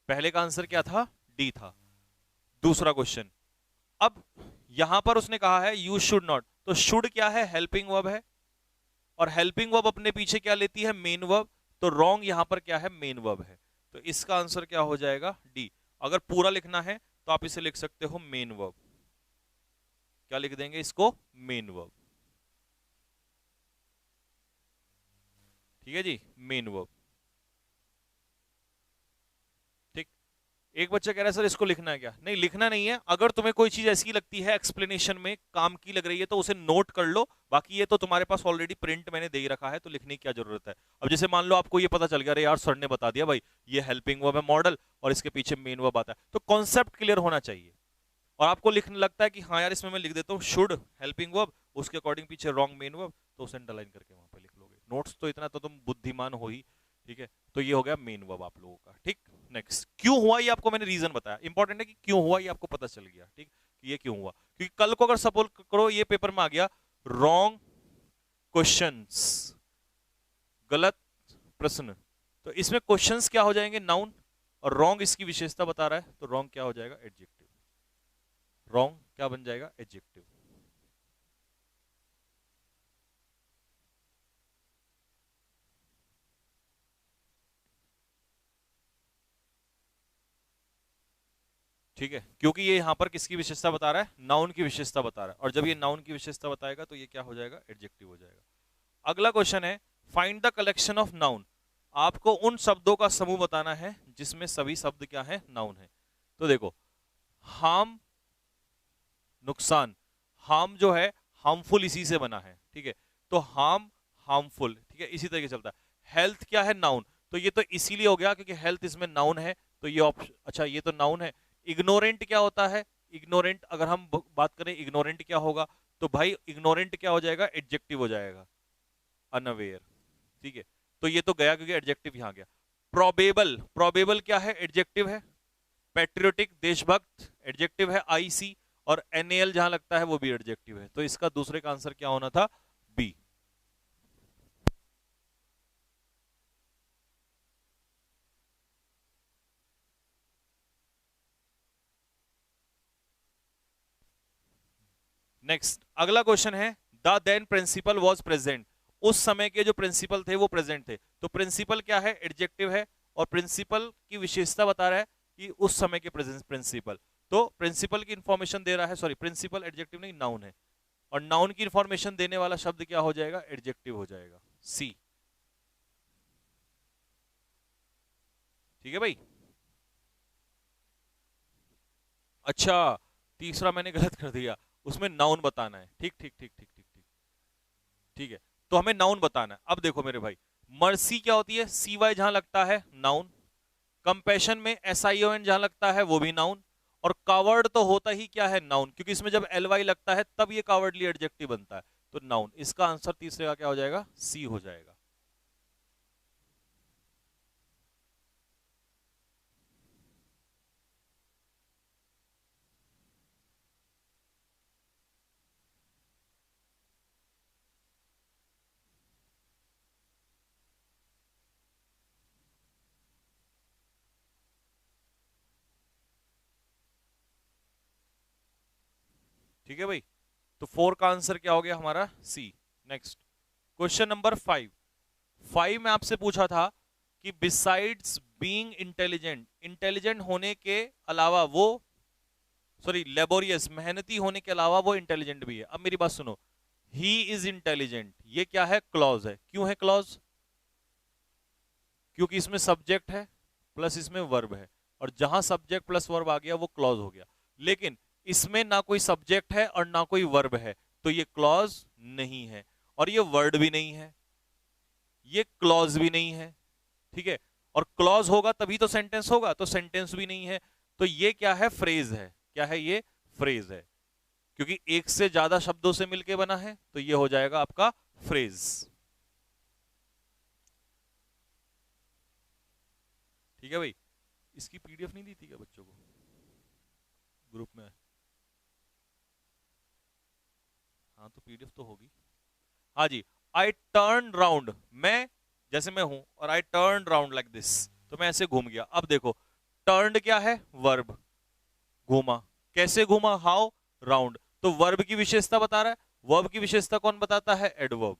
पहले का आंसर क्या था, डी था। दूसरा क्वेश्चन, अब यहां पर उसने कहा है यू शुड नॉट, तो शुड क्या है, हेल्पिंग वर्ब है, और हेल्पिंग वर्ब अपने पीछे क्या लेती है, मेन वर्ब। तो रॉन्ग यहां पर क्या है, मेन वर्ब है। तो इसका आंसर क्या हो जाएगा, डी। अगर पूरा लिखना है तो आप इसे लिख सकते हो मेन वर्ब। क्या लिख देंगे इसको, मेन वर्ब। ठीक है जी, मेन वर्ब। ठीक, एक बच्चा कह रहा है सर इसको लिखना है क्या, नहीं लिखना नहीं है। अगर तुम्हें कोई चीज ऐसी लगती है एक्सप्लेनेशन में काम की लग रही है तो उसे नोट कर लो, बाकी ये तो तुम्हारे पास ऑलरेडी प्रिंट मैंने दे ही रखा है, तो लिखने की क्या जरूरत है। अब जैसे मान लो आपको ये पता चल गया, अरे यार सर ने बता दिया भाई ये हेल्पिंग वर्ब है मॉडल, और इसके पीछे मेन वर्ब आता है, तो कॉन्सेप्ट क्लियर होना चाहिए। और आपको लिखने लगता है कि हाँ यार इसमें मैं लिख देता हूँ शुड हेल्पिंग वर्ब, उसके अकॉर्डिंग पीछे रॉन्ग मेन वर्ब, तो उसे अंडरलाइन करके वहां पे लिख लोगे। नोट्स तो इतना तो तुम बुद्धिमान हो ही। ठीक है, तो ये हो गया मेन वर्ब आप लोगों का। ठीक, नेक्स्ट, क्यों हुआ ये आपको मैंने रीजन बताया, इंपॉर्टेंट है कि क्यों हुआ ये आपको पता चल गया। ठीक, कि ये क्यों हुआ, क्योंकि कल को अगर सपोज करो ये पेपर में आ गया रॉन्ग क्वेश्चंस, गलत प्रश्न, तो इसमें क्वेश्चंस क्या हो जाएंगे, नाउन, और रॉन्ग इसकी विशेषता बता रहा है, तो रॉन्ग क्या हो जाएगा, एडजेक्टिव। रॉन्ग क्या बन जाएगा, एडजेक्टिव। ठीक है, क्योंकि ये यहां पर किसकी विशेषता बता रहा है, नाउन की विशेषता बता रहा है, और जब ये नाउन की विशेषता बताएगा तो ये क्या हो जाएगा, एडजेक्टिव हो जाएगा। अगला क्वेश्चन है, find the collection of noun. आपको उन शब्दों का समूह बताना है जिसमें सभी शब्द क्या है, नाउन है। तो देखो, हार्म, नुकसान, हार्म जो है हार्मफुल इसी से बना है। ठीक है, तो हार्म, हार्मफुल, ठीक है, इसी तरीके चलता है। हेल्थ क्या है, नाउन, तो ये तो इसीलिए हो गया क्योंकि हेल्थ इसमें नाउन है, तो ये ऑप्शन, अच्छा ये तो नाउन है। इग्नोरेंट क्या होता है, इग्नोरेंट अगर हम बात करें इग्नोरेंट क्या होगा, तो भाई इग्नोरेंट क्या हो जाएगा, एडजेक्टिव हो जाएगा, अनअवेयर। ठीक है, तो ये तो गया क्योंकि एडजेक्टिव यहां गया। प्रोबेबल, प्रोबेबल क्या है? एडजेक्टिव है। पेट्रियोटिक, देशभक्त, एडजेक्टिव है आईसी। और एनएल जहां लगता है वो भी एडजेक्टिव है। तो इसका दूसरे का आंसर क्या होना था? बी। नेक्स्ट अगला क्वेश्चन है, the then principal was present. उस समय के जो प्रिंसिपल थे वो प्रेजेंट थे। तो प्रिंसिपल क्या है? एडजेक्टिव है। और प्रिंसिपल की विशेषता बता रहा है कि उस समय के प्रिंसिपल। तो प्रिंसिपल की इंफॉर्मेशन दे रहा है, सॉरी प्रिंसिपल एडजेक्टिव नहीं नाउन है। और नाउन की इंफॉर्मेशन देने वाला शब्द क्या हो जाएगा? एडजेक्टिव हो जाएगा, सी। ठीक है भाई। अच्छा, तीसरा मैंने गलत कर दिया, उसमें नाउन बताना है। ठीक ठीक ठीक ठीक ठीक ठीक ठीक है। तो हमें नाउन बताना है। अब देखो मेरे भाई, मर्सी क्या होती है? सी वाई जहां लगता है नाउन। कंपैशन में एस आई ओ एन जहां लगता है वो भी नाउन। और कावर्ड तो होता ही क्या है? नाउन, क्योंकि इसमें जब एल वाई लगता है तब ये कावर्डली एडजेक्टिव बनता है। तो नाउन, इसका आंसर तीसरे का क्या हो जाएगा? सी हो जाएगा। ठीक है भाई। तो 4 का आंसर क्या हो गया हमारा? सी। Next question number 5। 5 में आपसे पूछा था कि बिसाइड्स बीइंग इंटेलिजेंट, इंटेलिजेंट होने के अलावा वो, सॉरी लेबोरियस, मेहनती होने के अलावा वो इंटेलिजेंट भी है। अब मेरी बात सुनो, ही इज इंटेलिजेंट, ये क्या है? क्लॉज है। क्यों है क्लॉज? क्योंकि इसमें सब्जेक्ट है प्लस इसमें वर्ब है। और जहां सब्जेक्ट प्लस वर्ब आ गया वो क्लॉज हो गया। लेकिन इसमें ना कोई सब्जेक्ट है और ना कोई वर्ब है, तो ये क्लॉज नहीं है। और ये वर्ड भी नहीं है, ये क्लॉज भी नहीं है। ठीक है। और क्लॉज होगा तभी तो सेंटेंस होगा, तो सेंटेंस भी नहीं है। तो ये क्या है? फ्रेज है। क्या है ये? फ्रेज है। क्योंकि एक से ज्यादा शब्दों से मिलकर बना है, तो ये हो जाएगा आपका फ्रेज। ठीक है भाई। इसकी पीडीएफ नहीं दी थी क्या बच्चों को ग्रुप में? हाँ तो पीडीएफ तो होगी। हाँ जी। आई टर्न राउंड, मैं जैसे मैं हूं और I turn round like this, तो मैं ऐसे घूम गया। अब देखो, टर्न क्या है? वर्ब। घूमा, कैसे घूमा? हाउ? राउंड। तो वर्ब की विशेषता बता रहा है। वर्ब की विशेषता कौन बताता है? एडवर्ब।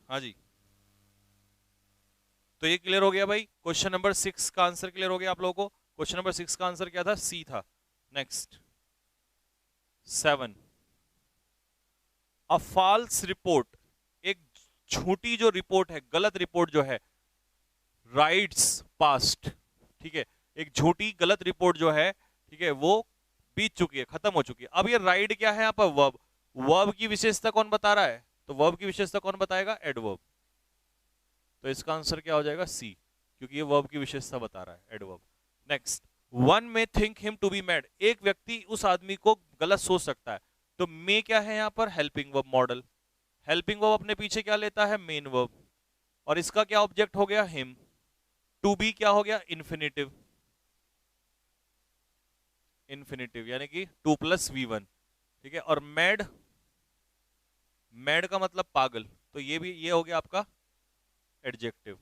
हाँ जी। तो ये क्लियर हो गया भाई। क्वेश्चन नंबर 6 का आंसर क्लियर हो गया आप लोगों को। क्वेश्चन नंबर 6 का आंसर क्या था? सी था। नेक्स्ट 7, अ फॉल्स रिपोर्ट, एक झूठी जो रिपोर्ट है, गलत रिपोर्ट जो है, राइट्स पास्ट। ठीक है। एक झूठी गलत रिपोर्ट जो है, ठीक है, वो बीत चुकी है, खत्म हो चुकी है। अब ये राइट क्या है यहाँ पर? वर्ब। वर्ब की विशेषता कौन बता रहा है? तो वर्ब की विशेषता कौन बताएगा? एडवर्ब। तो इसका आंसर क्या हो जाएगा? सी, क्योंकि ये वर्ब की विशेषता बता रहा है, adverb. Next, one may think him to be mad, एक व्यक्ति उस आदमी को गलत सोच सकता है। तो मे क्या है यहाँ पर? Helping verb model. Helping verb अपने पीछे क्या लेता है? Main verb. और इसका क्या ऑब्जेक्ट हो गया? हिम। टू बी क्या हो गया? इन्फिनेटिव। इन्फिनेटिव यानी कि 2+V1। ठीक है। और मैड, मैड का मतलब पागल, तो ये भी ये हो गया आपका एडजेक्टिव।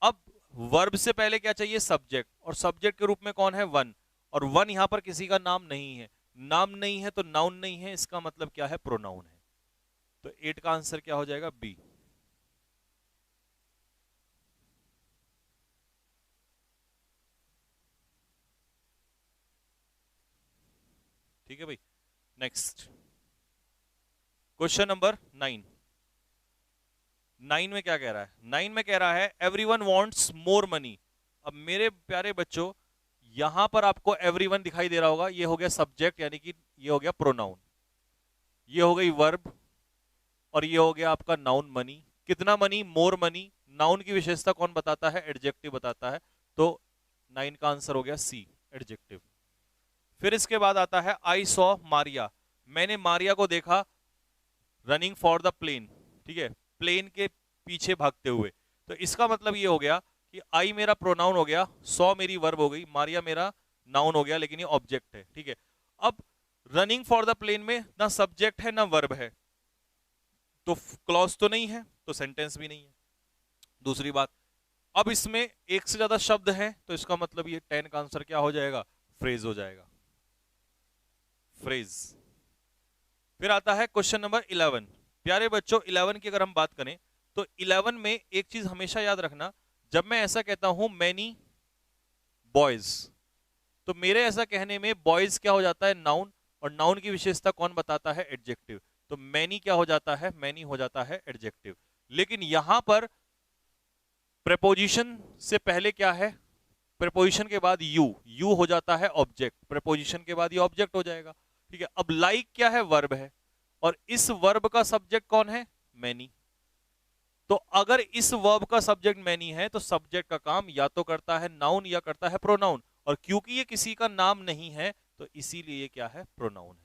अब वर्ब से पहले क्या चाहिए? सब्जेक्ट। और सब्जेक्ट के रूप में कौन है? वन। और वन यहां पर किसी का नाम नहीं है। नाम नहीं है तो नाउन नहीं है, इसका मतलब क्या है? प्रोनाउन है। तो 8 का आंसर क्या हो जाएगा? बी। ठीक है भाई। Next question number 9। 9 में क्या कह रहा है? 9 में कह रहा है एवरीवन वांट्स मोर मनी। अब मेरे प्यारे बच्चों, यहां पर आपको एवरीवन दिखाई दे रहा होगा, ये हो गया सब्जेक्ट यानी कि ये हो गया प्रोनाउन, ये हो गई वर्ब, और ये हो गया आपका नाउन मनी। कितना मनी? More money. नाउन की विशेषता कौन बताता है? एडजेक्टिव बताता है। तो 9 का आंसर हो गया सी, एडजेक्टिव। फिर इसके बाद आता है आई सॉ मारिया, मैंने मारिया को देखा रनिंग फॉर द प्लेन, ठीक है, प्लेन के पीछे भागते हुए। तो इसका मतलब ये हो गया कि आई मेरा प्रोनाउन हो गया, सॉ मेरी वर्ब हो गई, मारिया मेरा नाउन हो गया, लेकिन ये ऑब्जेक्ट है, ठीक है। अब रनिंग फॉर द प्लेन में ना सब्जेक्ट है ना वर्ब है, तो क्लॉज तो नहीं है, तो सेंटेंस भी नहीं है। दूसरी बात, अब इसमें एक से ज्यादा शब्द हैं, तो इसका मतलब ये 10 का आंसर क्या हो जाएगा? फ्रेज हो जाएगा, फ्रेज। फिर आता है क्वेश्चन नंबर 11। प्यारे बच्चों 11 की अगर हम बात करें तो 11 में एक चीज हमेशा याद रखना, जब मैं ऐसा कहता हूं मैनी बॉयज, तो मेरे ऐसा कहने में बॉयज क्या हो जाता है? नाउन, और नाउन की विशेषता कौन बताता है? एडजेक्टिव। तो मैनी क्या हो जाता है? मैनी हो जाता है एडजेक्टिव। लेकिन यहां पर प्रेपोजिशन से पहले क्या है? प्रेपोजिशन के बाद यू, यू हो जाता है ऑब्जेक्ट, प्रेपोजिशन के बाद ये ऑब्जेक्ट हो जाएगा, ठीक है। अब लाइक क्या है? वर्ब है, और इस वर्ब का सब्जेक्ट कौन है? मैनी। तो अगर इस वर्ब का सब्जेक्ट मैनी है तो सब्जेक्ट का काम या तो करता है नाउन या करता है प्रोनाउन, और क्योंकि ये किसी का नाम नहीं है तो इसीलिए ये क्या है? प्रोनाउन है।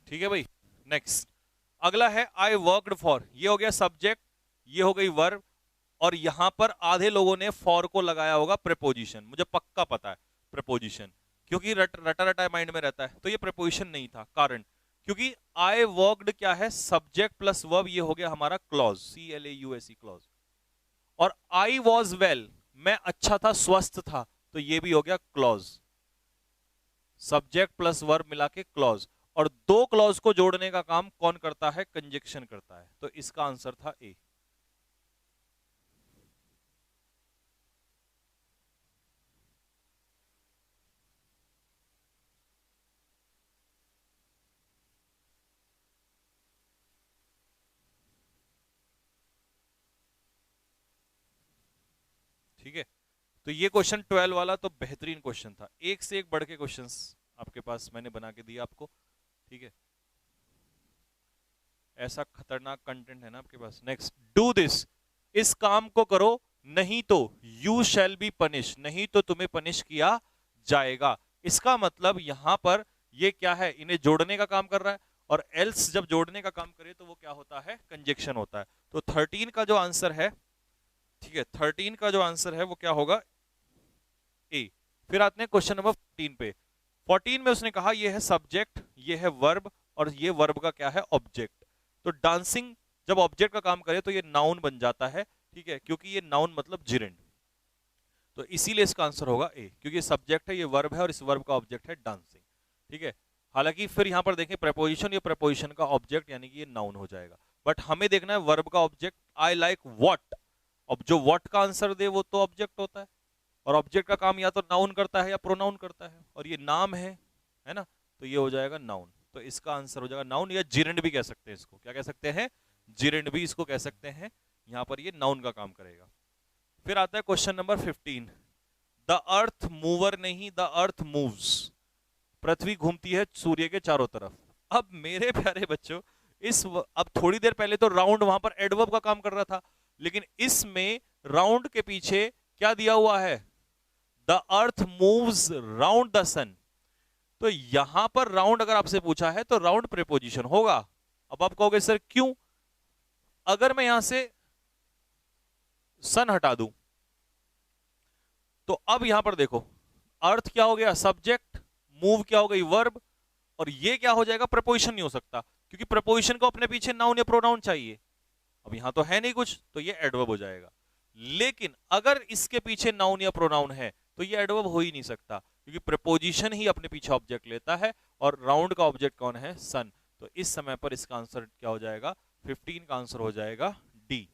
ठीक है भाई। नेक्स्ट अगला है आई वर्कड फॉर, ये हो गया सब्जेक्ट, ये हो गई वर्ब, और यहां पर आधे लोगों ने फॉर को लगाया होगा प्रेपोजिशन, मुझे पक्का पता है प्रेपोजिशन, क्योंकि रटा रटा माइंड में रहता है। तो ये प्रेपोजिशन नहीं था, कारण क्योंकि आई वर्कड क्या है? सब्जेक्ट प्लस वर्ब, ये हो गया हमारा क्लॉज, CLAUSE क्लॉज। और आई वॉज वेल, मैं अच्छा था, स्वस्थ था, तो ये भी हो गया क्लॉज, सब्जेक्ट प्लस वर्ब मिला के क्लॉज। और दो क्लॉज को जोड़ने का काम कौन करता है? कंजक्शन करता है। तो इसका आंसर था ए। ठीक है, तो ये क्वेश्चन 12 वाला तो बेहतरीन क्वेश्चन था, एक से एक बढ़ के क्वेश्चंस आपके पास मैंने बना के दिया आपको, ठीक है। ऐसा खतरनाक कंटेंट है ना आपके पास। नेक्स्ट, डू दिस, इस काम को करो, नहीं तो यू शैल बी पनिश, नहीं तो तुम्हें पनिश किया जाएगा। इसका मतलब यहां पर ये क्या है? इन्हें जोड़ने का काम कर रहा है, और एल्स जब जोड़ने का काम करे तो वो क्या होता है? कंजक्शन होता है। तो 13 का जो आंसर है, ठीक है, 13 का जो आंसर है वो क्या होगा? ए। फिर आते हैं क्वेश्चन नंबर 14 पे। 14 में उसने कहा ये है सब्जेक्ट, ये है वर्ब, और ये वर्ब का क्या है? ऑब्जेक्ट। तो डांसिंग जब ऑब्जेक्ट का काम करे तो ये नाउन बन जाता है, ठीक है, क्योंकि ये नाउन मतलब जिरेंड। तो इसीलिए इसका आंसर होगा ए, क्योंकि सब्जेक्ट है, ये वर्ब है, और इस वर्ब का ऑब्जेक्ट है डांसिंग, ठीक है। हालांकि फिर यहां पर देखें प्रेपोजिशन, ये प्रेपोजिशन का ऑब्जेक्ट यानी कि ये नाउन हो जाएगा, बट हमें देखना है वर्ब का ऑब्जेक्ट। आई लाइक व्हाट, अब जो व्हाट का आंसर दे वो तो ऑब्जेक्ट होता है, और ऑब्जेक्ट का काम या तो नाउन करता है या प्रोनाउन करता है, और ये नाम है ना, तो ये हो जाएगा नाउन। तो इसका आंसर हो जाएगा नाउन, या जिरेंड भी कह सकते हैं इसको, क्या कह सकते हैं? जिरेंड भी इसको कह सकते हैं। यहां पर ये नाउन का काम करेगा। फिर आता है question number 15। The earth mover नहीं, द अर्थ मूव्स, पृथ्वी घूमती है सूर्य के चारों तरफ। अब मेरे प्यारे बच्चों, अब थोड़ी देर पहले तो राउंड वहां पर एडवर्ब का काम कर रहा था, लेकिन इसमें राउंड के पीछे क्या दिया हुआ है? The earth moves round the sun. तो यहां पर राउंड अगर आपसे पूछा है तो राउंड प्रीपोजिशन होगा। अब आप कहोगे सर क्यों? अगर मैं यहां से सन हटा दूं तो अब यहां पर देखो, अर्थ क्या हो गया? सब्जेक्ट, मूव क्या हो गई? वर्ब, और ये क्या हो जाएगा? प्रपोजिशन नहीं हो सकता, क्योंकि प्रपोजिशन को अपने पीछे नाउन या प्रोनाउन चाहिए। अब यहां तो है नहीं कुछ, तो ये एडवर्ब हो जाएगा। लेकिन अगर इसके पीछे नाउन या प्रोनाउन है तो ये एडवर्ब हो ही नहीं सकता, क्योंकि प्रपोजिशन ही अपने पीछे ऑब्जेक्ट लेता है, और राउंड का ऑब्जेक्ट कौन है? सन। तो इस समय पर इसका आंसर क्या हो जाएगा? 15 का आंसर हो जाएगा डी।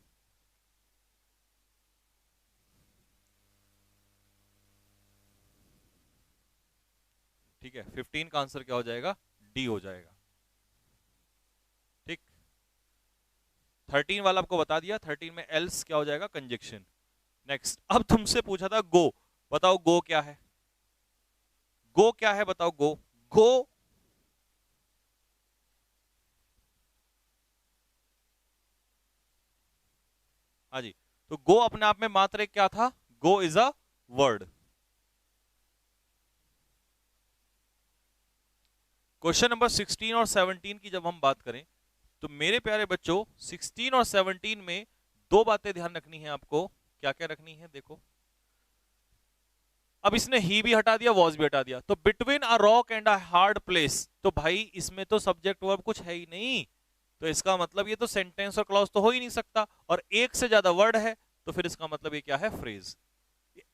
ठीक है, 15 का आंसर क्या हो जाएगा? डी हो जाएगा। ठीक, 13 वाला आपको बता दिया, 13 में एल्स क्या हो जाएगा? कंजक्शन। नेक्स्ट, अब तुमसे पूछा था गो, बताओ गो क्या है? गो क्या है बताओ? गो, गो हाँ जी, तो गो अपने आप में मात्र एक क्या था? Go is a word. Question number 16 और 17 की जब हम बात करें तो मेरे प्यारे बच्चों 16 और 17 में दो बातें ध्यान रखनी है आपको। क्या क्या रखनी है? देखो, अब इसने ही भी हटा दिया, वॉज भी हटा दिया, तो between a rock and a hard place, तो भाई इसमें तो सब्जेक्ट वर्ब कुछ है ही नहीं, तो इसका मतलब ये तो सेंटेंस और क्लॉज तो हो ही नहीं सकता, और एक से ज्यादा वर्ड है, तो फिर इसका मतलब ये क्या है? फ्रेज।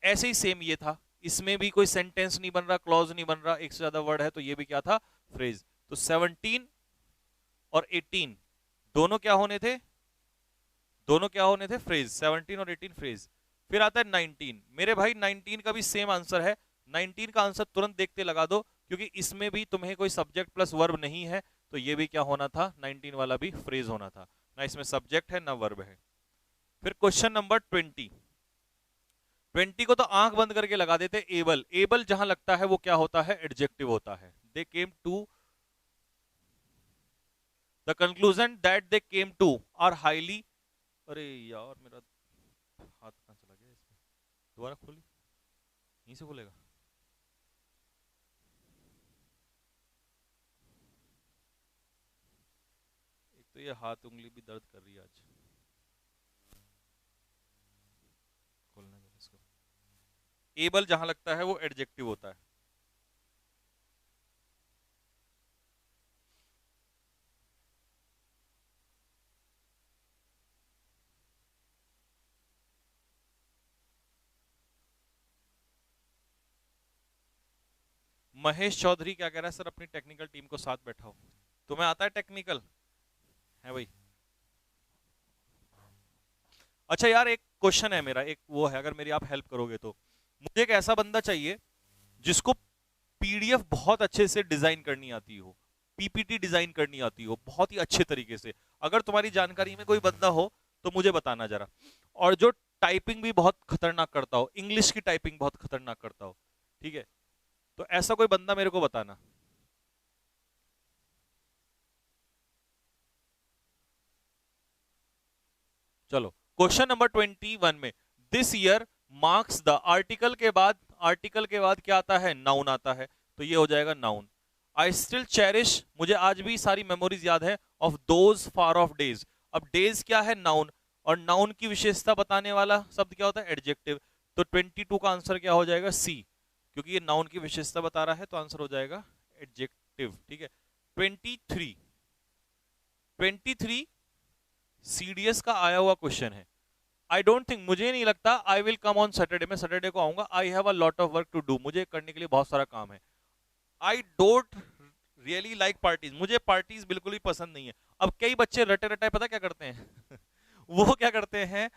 ऐसे ही सेम ये था, इसमें भी कोई सेंटेंस नहीं बन रहा, क्लॉज नहीं बन रहा, एक से ज्यादा वर्ड है, तो ये भी क्या था? फ्रेज। तो 17 और 18 दोनों क्या होने थे? दोनों क्या होने थे? फ्रेज। 17 और 18 फ्रेज। फिर आता है 19, मेरे भाई 19 का भी सेम आंसर है। 19 का आंसर तुरंत देखते लगा दो, क्योंकि इसमें भी तुम्हें कोई सब्जेक्ट प्लस वर्ब नहीं है, तो ये भी क्या होना था? 19 वाला भी फ्रेज होना था, ना इसमें सब्जेक्ट है ना वर्ब है। फिर क्वेश्चन नंबर 20, 20 को तो आंख बंद करके लगा देते। एबल, एबल जहां लगता है वो क्या होता है? एडजेक्टिव होता है। They came to the conclusion that they came to are highly, अरे यार मेरा हाथ कहां चला गया इसमें? दोबारा खोली, यहीं से खोलेगा? एक तो ये हाथ उंगली भी दर्द कर रही है आज, खोलने दो इसको। एबल जहां लगता है वो एडजेक्टिव होता है। महेश चौधरी क्या कह रहा है? सर अपनी टेक्निकल टीम को साथ बैठाओ। तुम्हें आता है टेक्निकल? है भाई? अच्छा यार, एक क्वेश्चन है मेरा, एक वो है, अगर मेरी आप हेल्प करोगे तो। मुझे एक ऐसा बंदा चाहिए जिसको पीडीएफ बहुत अच्छे से डिजाइन करनी आती हो, पीपीटी डिजाइन करनी आती हो बहुत ही अच्छे तरीके से। अगर तुम्हारी जानकारी में कोई बंदा हो तो मुझे बताना जरा। और जो टाइपिंग भी बहुत खतरनाक करता हो, इंग्लिश की टाइपिंग बहुत खतरनाक करता हो, ठीक है? तो ऐसा कोई बंदा मेरे को बताना। चलो, क्वेश्चन नंबर 21 में, this year marks the, article के बाद, आर्टिकल के बाद क्या आता है? नाउन आता है, तो ये हो जाएगा नाउन। आई स्टिल चेरिश, मुझे आज भी सारी मेमोरीज याद है, of those far of days. अब डेज क्या है? नाउन, और नाउन की विशेषता बताने वाला शब्द क्या होता है? एडजेक्टिव। तो 22 का आंसर क्या हो जाएगा? सी, क्योंकि ये नाउन की विशेषता बता रहा है, तो आंसर हो जाएगा एडजेक्टिव। ठीक है, 23, 23 सीडीएस का आया हुआ क्वेश्चन है। आई डोंट थिंक, मुझे नहीं लगता, I will come on Saturday, मैं सैटरडे को आऊंगा। I have a lot of work to do, मुझे करने के लिए बहुत सारा काम है। I don't really like parties, मुझे पार्टीज बिल्कुल भी पसंद नहीं है। अब कई बच्चे रटे रटाए पता क्या करते हैं? वो क्या करते हैं,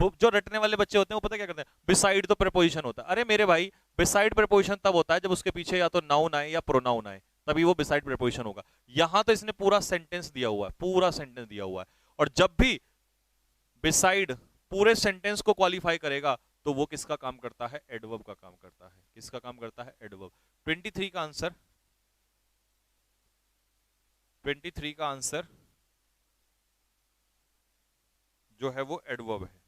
जो रटने वाले बच्चे होते हैं वो पता क्या करते हैं? बिसाइड तो प्रपोजिशन होता है। अरे मेरे भाई, बिसाइड प्रपोजिशन तब होता है जब उसके पीछे या तो नाउन आए या प्रोनाउन आए, तभी वो बिसाइड प्रपोजिशन होगा। यहां तो इसने पूरा सेंटेंस दिया हुआ है, पूरा सेंटेंस दिया हुआ है, और जब भी बिसाइड पूरे सेंटेंस को क्वालिफाई करेगा तो वो किसका काम करता है? एडवर्ब का काम करता है। किसका काम करता है? एडवर्ब। 23 का आंसर, 23 का आंसर जो है वो एडवर्ब है।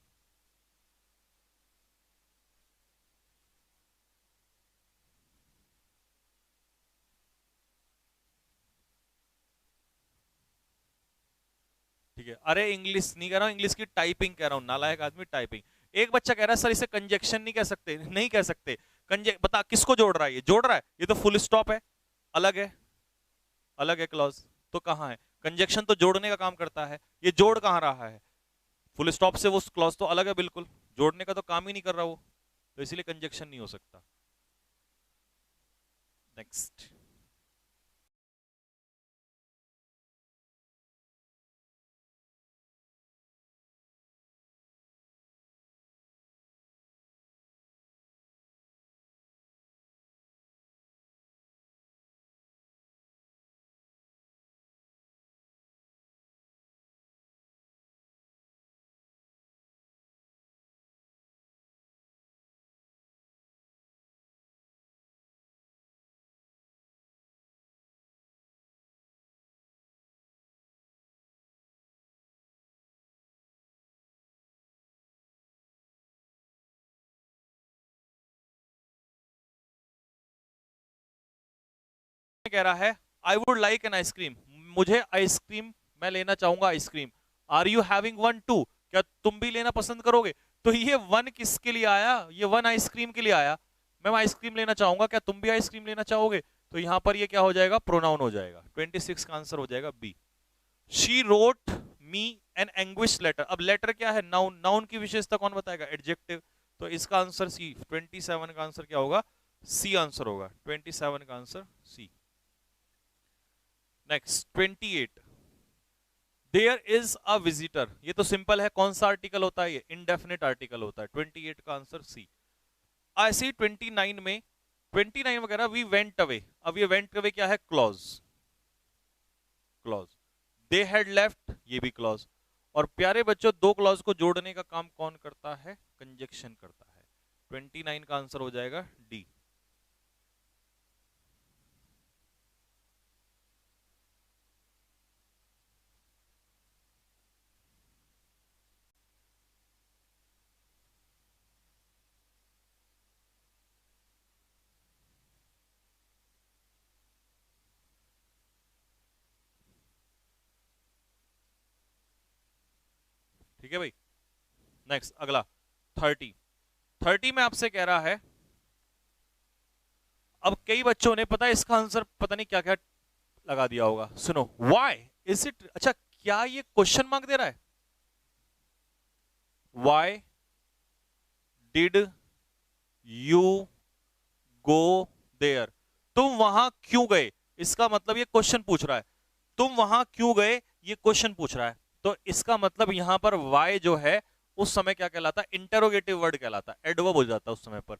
ठीक है, अरे इंग्लिश नहीं कह रहा हूं, इंग्लिश की टाइपिंग कह रहा हूं, नालायक आदमी, टाइपिंग। एक बच्चा कह रहा है सर इसे कंजक्शन नहीं कह सकते, नहीं कह सकते। बता किसको जोड़ रहा है? ये जोड़ रहा है, ये तो फुल स्टॉप है, अलग है, अलग है क्लॉज। तो कहां है कंजक्शन? तो जोड़ने का काम करता है, ये जोड़ कहां रहा है? फुल स्टॉप से वो क्लॉज तो अलग है बिल्कुल, जोड़ने का तो काम ही नहीं कर रहा वो, तो इसीलिए कंजक्शन नहीं हो सकता। नेक्स्ट। कह रहा है I would like an ice cream, मुझे आइसक्रीम, मैं लेना चाहूंगा ice cream. Are you having one too, क्या तुम भी लेना पसंद करोगे? तो ये वन किसके लिए आया? ये वन आइसक्रीम के लिए आया। मैं आइसक्रीम लेना चाहूंगा, क्या तुम भी आइसक्रीम लेना चाहोगे? तो यहां पर ये क्या हो जाएगा? प्रोनाउन हो जाएगा। 26 का आंसर हो जाएगा B. She wrote me an English letter. अब लेटर क्या है? नाउन। नाउन की विशेषता कौन बताएगा? एडजेक्टिव। तो इसका आंसर सी। 27 का आंसर क्या होगा? सी आंसर होगा। 27 का answer C. Next 28, there is a visitor. ये तो सिंपल है, कौन सा आर्टिकल होता है? ये इंडेफिनिट आर्टिकल होता है। 28 का आंसर सी। ऐसे 29 में, 29 वगैरह वी वेंट अवे। अब ये वेंट अवे क्या है? Clause. Clause. They had left, ये भी क्लॉज। और प्यारे बच्चों, दो क्लॉज को जोड़ने का काम कौन करता है? कंजक्शन करता है। 29 का आंसर हो जाएगा डी। ठीक है भाई। नेक्स्ट अगला 30। 30 में आपसे कह रहा है, अब कई बच्चों ने पता है इसका आंसर पता नहीं क्या क्या लगा दिया होगा। सुनो, व्हाई इज इट, अच्छा क्या ये क्वेश्चन मार्क दे रहा है? Why did you go there, तुम वहां क्यों गए? इसका मतलब ये क्वेश्चन पूछ रहा है, तुम वहां क्यों गए, ये क्वेश्चन पूछ रहा है। तो इसका मतलब यहां पर वाई जो है उस समय क्या कहलाता है? इंटेरोगेटिव वर्ड कहलाता है, एडवर्ब हो जाता है उस समय पर।